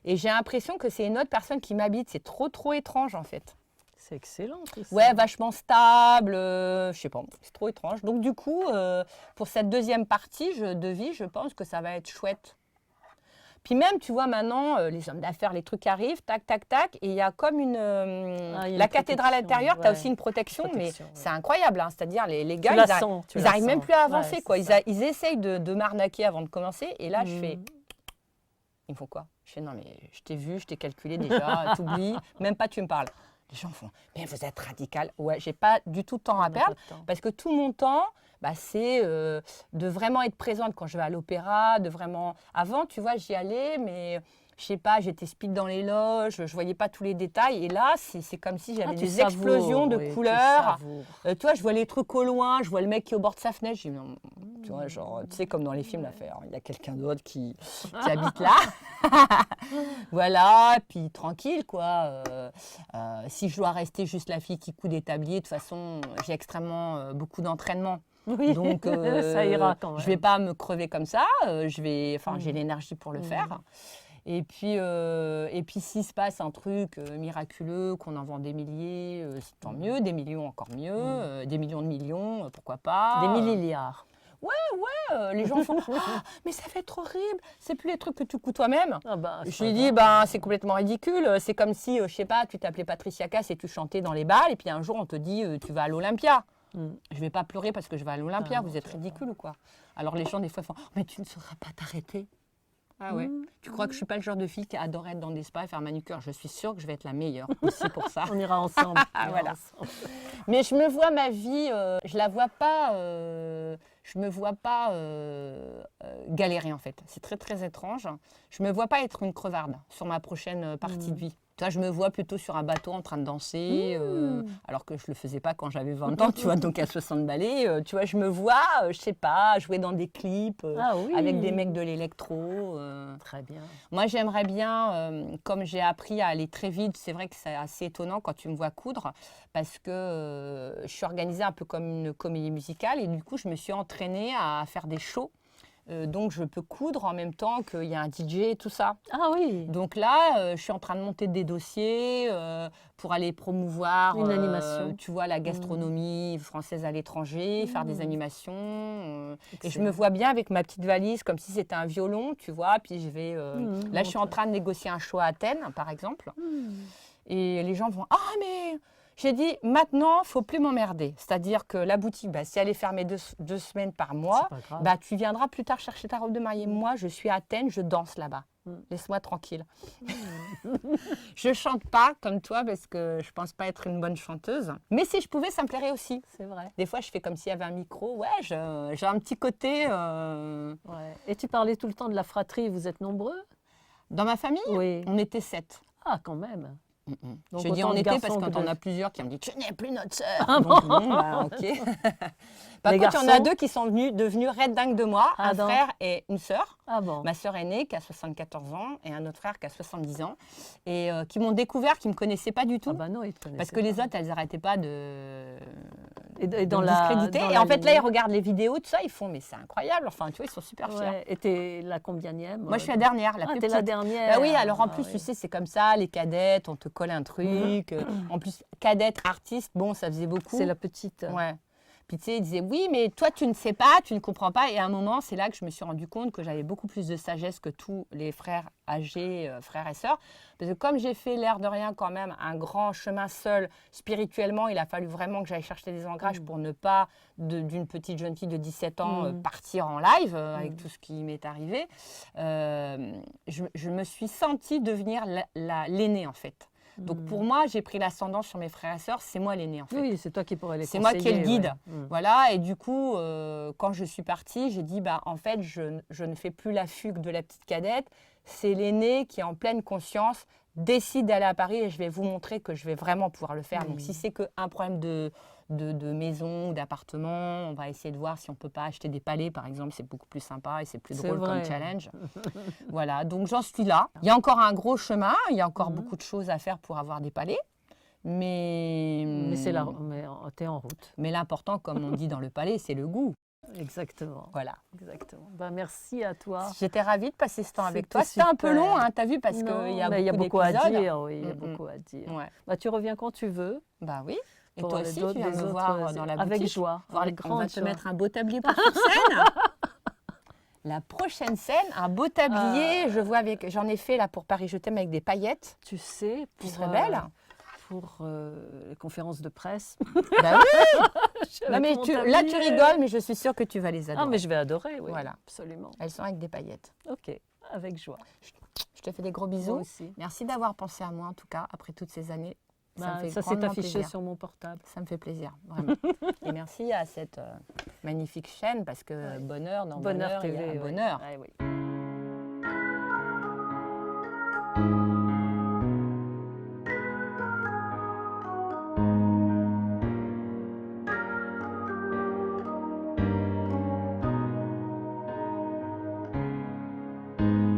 Et j'ai l'impression que c'est une autre personne qui m'habite. C'est trop étrange, en fait. C'est excellent, tout ça. Ouais, vachement stable. Je sais pas, c'est trop étrange. Donc, du coup, pour cette deuxième partie de vie, je pense que ça va être chouette. Puis même, tu vois, maintenant, les hommes d'affaires, les trucs arrivent, tac, tac, tac, et il y a comme la cathédrale intérieure, tu as aussi une protection, mais c'est incroyable, hein, c'est-à-dire les gars, ils n'arrivent même plus à avancer, ouais, quoi. Ils essayent de m'arnaquer avant de commencer, et là, je fais, il me faut quoi? Je fais, non, mais je t'ai vu, je t'ai calculé déjà, t'oublies, même pas tu me parles. Les gens font, mais vous êtes radical. Ouais, j'ai pas du tout de temps à perdre, parce que tout mon temps, c'est de vraiment être présente quand je vais à l'opéra, de vraiment... Avant, tu vois, j'y allais, mais je sais pas, j'étais speed dans les loges, je voyais pas tous les détails. Et là, c'est comme si j'avais des explosions de couleurs. Tu vois, je vois les trucs au loin, je vois le mec qui est au bord de sa fenêtre. Je dis, non, tu vois, genre, tu sais, comme dans les films, là, il y a quelqu'un d'autre qui habite là. Voilà, puis tranquille, quoi. Si je dois rester juste la fille qui coud des tabliers, de toute façon, j'ai extrêmement beaucoup d'entraînement. Oui, donc ça ira quand même. Je ne vais pas me crever comme ça. J'ai l'énergie pour le faire. Et puis s'il se passe un truc miraculeux, qu'on en vend des milliers, c'est tant mieux. Des millions, encore mieux. Des millions de millions, pourquoi pas. Des milliards. Ouais, les gens font ah, mais ça va être horrible, c'est plus les trucs que tu couds toi-même. Je lui dis c'est complètement ridicule, c'est comme si je sais pas, tu t'appelais Patricia Cass et tu chantais dans les bals et puis un jour on te dit tu vas à l'Olympia. Je vais pas pleurer parce que je vais à l'Olympia, vous êtes ridicule ou quoi? Alors les gens des fois font mais tu ne sauras pas t'arrêter. Ah ouais. Tu crois que je suis pas le genre de fille qui adore être dans des spas et faire manucure? Je suis sûre que je vais être la meilleure aussi pour ça. On ira ensemble. Voilà. Mais je me vois ma vie, je la vois pas. Je me vois pas galérer en fait. C'est très étrange. Je me vois pas être une crevarde sur ma prochaine partie de vie. Toi, je me vois plutôt sur un bateau en train de danser, alors que je le faisais pas quand j'avais 20 ans, tu vois, donc à 60 balais. Tu vois, je me vois, je sais pas, jouer dans des clips avec des mecs de l'électro. Très bien. Moi, j'aimerais bien, comme j'ai appris à aller très vite, c'est vrai que c'est assez étonnant quand tu me vois coudre, parce que je suis organisée un peu comme une comédie musicale, et du coup, je me suis entraînée à faire des shows. Donc, je peux coudre en même temps qu'il y a un DJ et tout ça. Ah oui. Donc là, je suis en train de monter des dossiers pour aller promouvoir une animation. Tu vois, la gastronomie française à l'étranger, faire des animations. Et je me vois bien avec ma petite valise, comme si c'était un violon, tu vois. Puis je vais... là, je suis en train de négocier un show à Athènes, par exemple. Et les gens vont « Ah, mais... » J'ai dit, maintenant, il ne faut plus m'emmerder. C'est-à-dire que la boutique, si elle est fermée deux semaines par mois, tu viendras plus tard chercher ta robe de mariée. Moi, je suis à Athènes, je danse là-bas. Laisse-moi tranquille. Je ne chante pas comme toi parce que je ne pense pas être une bonne chanteuse. Mais si je pouvais, ça me plairait aussi. C'est vrai. Des fois, je fais comme s'il y avait un micro. Ouais, j'ai un petit côté... Ouais. Et tu parlais tout le temps de la fratrie. Vous êtes nombreux? Dans ma famille, on était 7. Ah, quand même. Donc, je dis on était parce qu'on en a plusieurs qui me disent « Tu n'es plus notre sœur !» Ah bon? Ok. Par contre, il y en a 2 qui sont devenus red dingues de moi, un frère et une sœur. Ah bon. Ma sœur aînée qui a 74 ans et un autre frère qui a 70 ans. Et qui m'ont découvert, qui ne me connaissaient pas du tout. Ah bah non, ils te connaissaient parce que les autres, elles n'arrêtaient pas de discréditer. Et en fait, là, ils regardent les vidéos, tout ça, ils font « Mais c'est incroyable !» Enfin, tu vois, ils sont super fiers. Ouais. Et t'es la combienième? Moi, je suis la dernière, la plus petite. T'es la dernière. Bah oui, alors en plus, tu sais, c'est comme ça, les cadettes, on te colle un truc. En plus, cadette, artiste, bon, ça faisait beaucoup. C'est la petite. Ouais. Puis tu sais, ils disaient, oui, mais toi, tu ne sais pas, tu ne comprends pas. Et à un moment, c'est là que je me suis rendu compte que j'avais beaucoup plus de sagesse que tous les frères âgés, frères et sœurs. Parce que comme j'ai fait, l'air de rien, quand même, un grand chemin seul, spirituellement, il a fallu vraiment que j'aille chercher des ancrages pour ne pas, d'une petite jeune fille de 17 ans, partir en live avec tout ce qui m'est arrivé. Je me suis sentie devenir l'aînée, en fait. Donc pour moi, j'ai pris l'ascendant sur mes frères et sœurs, c'est moi l'aîné en fait. Oui, c'est toi qui pourrais les conseiller. C'est moi qui ai le guide. Voilà, et du coup, quand je suis partie, j'ai dit, en fait, je ne fais plus la fugue de la petite cadette, c'est l'aîné qui, en pleine conscience, décide d'aller à Paris et je vais vous montrer que je vais vraiment pouvoir le faire. Donc si c'est qu'un problème de maison ou d'appartement, on va essayer de voir si on ne peut pas acheter des palais, par exemple, c'est beaucoup plus sympa et c'est plus drôle comme challenge. Voilà, donc j'en suis là. Il y a encore un gros chemin, il y a encore beaucoup de choses à faire pour avoir des palais. Mais t'es en route. Mais l'important, comme on dit dans le palais, c'est le goût. Exactement. Voilà. Exactement. Merci à toi. J'étais ravie de passer ce temps avec toi. C'était un peu long, hein, t'as vu, parce qu'il y a beaucoup à dire. Oui, il y a beaucoup à dire. Ouais. Tu reviens quand tu veux. Bah oui. Et toi aussi, tu viens me voir dans la boutique. Avec joie. On va te mettre un beau tablier pour cette scène. La prochaine scène, un beau tablier. J'en ai fait là pour Paris Je t'aime avec des paillettes. Tu sais, tu serais belle. Pour les conférences de presse. Bah oui. Non, mais tu rigoles, mais je suis sûre que tu vas les adorer. Ah, mais je vais adorer, oui. Voilà. Absolument. Elles sont avec des paillettes. Ok, avec joie. Je te fais des gros bisous. Moi aussi. Merci d'avoir pensé à moi, en tout cas, après toutes ces années. Ça s'est affiché sur mon portable. Ça me fait plaisir, vraiment. Et merci à cette magnifique chaîne, parce que bonheur, dans bonheur, il y a un bonheur. Ouais, oui.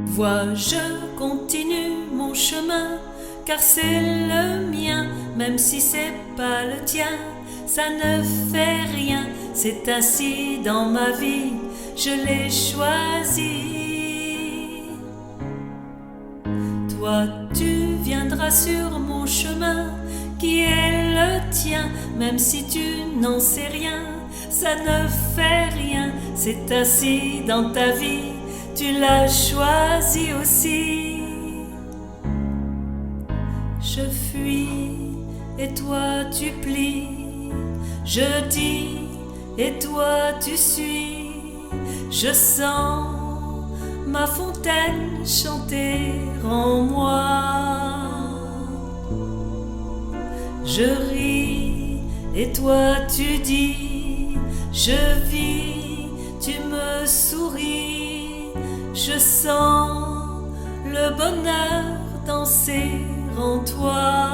Vois, je continue mon chemin, car c'est le mien, même si c'est pas le tien, ça ne fait rien, c'est ainsi dans ma vie, je l'ai choisi. Toi, tu viendras sur mon chemin, qui est le tien, même si tu n'en sais rien, ça ne fait rien, c'est ainsi dans ta vie, tu l'as choisi aussi. Je fuis et toi tu plies, je dis et toi tu suis, je sens ma fontaine chanter en moi. Je ris et toi tu dis, je vis, tu me souris, je sens le bonheur danser en toi.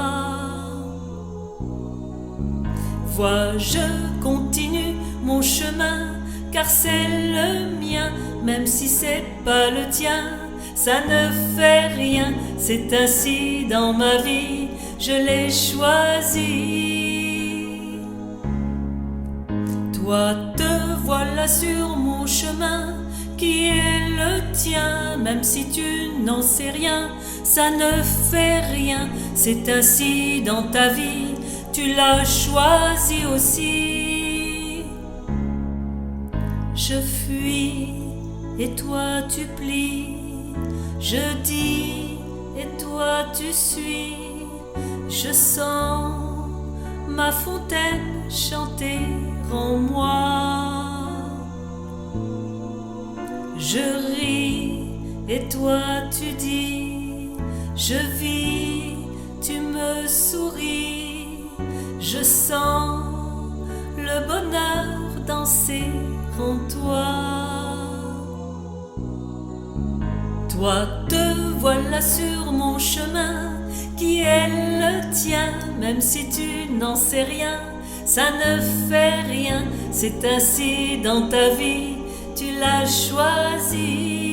Vois, je continue mon chemin, car c'est le mien, même si c'est pas le tien, ça ne fait rien, c'est ainsi dans ma vie, je l'ai choisi. Toi, te voilà sur mon chemin, qui est le tien, même si tu n'en sais rien, ça ne fait rien, c'est ainsi dans ta vie, tu l'as choisi aussi. Je fuis et toi tu plies, je dis et toi tu suis, je sens ma fontaine chanter en moi. Je ris et toi tu dis, je vis, tu me souris, je sens le bonheur danser en toi. Toi, te voilà sur mon chemin, qui est le tien, même si tu n'en sais rien, ça ne fait rien, c'est ainsi dans ta vie, tu l'as choisi.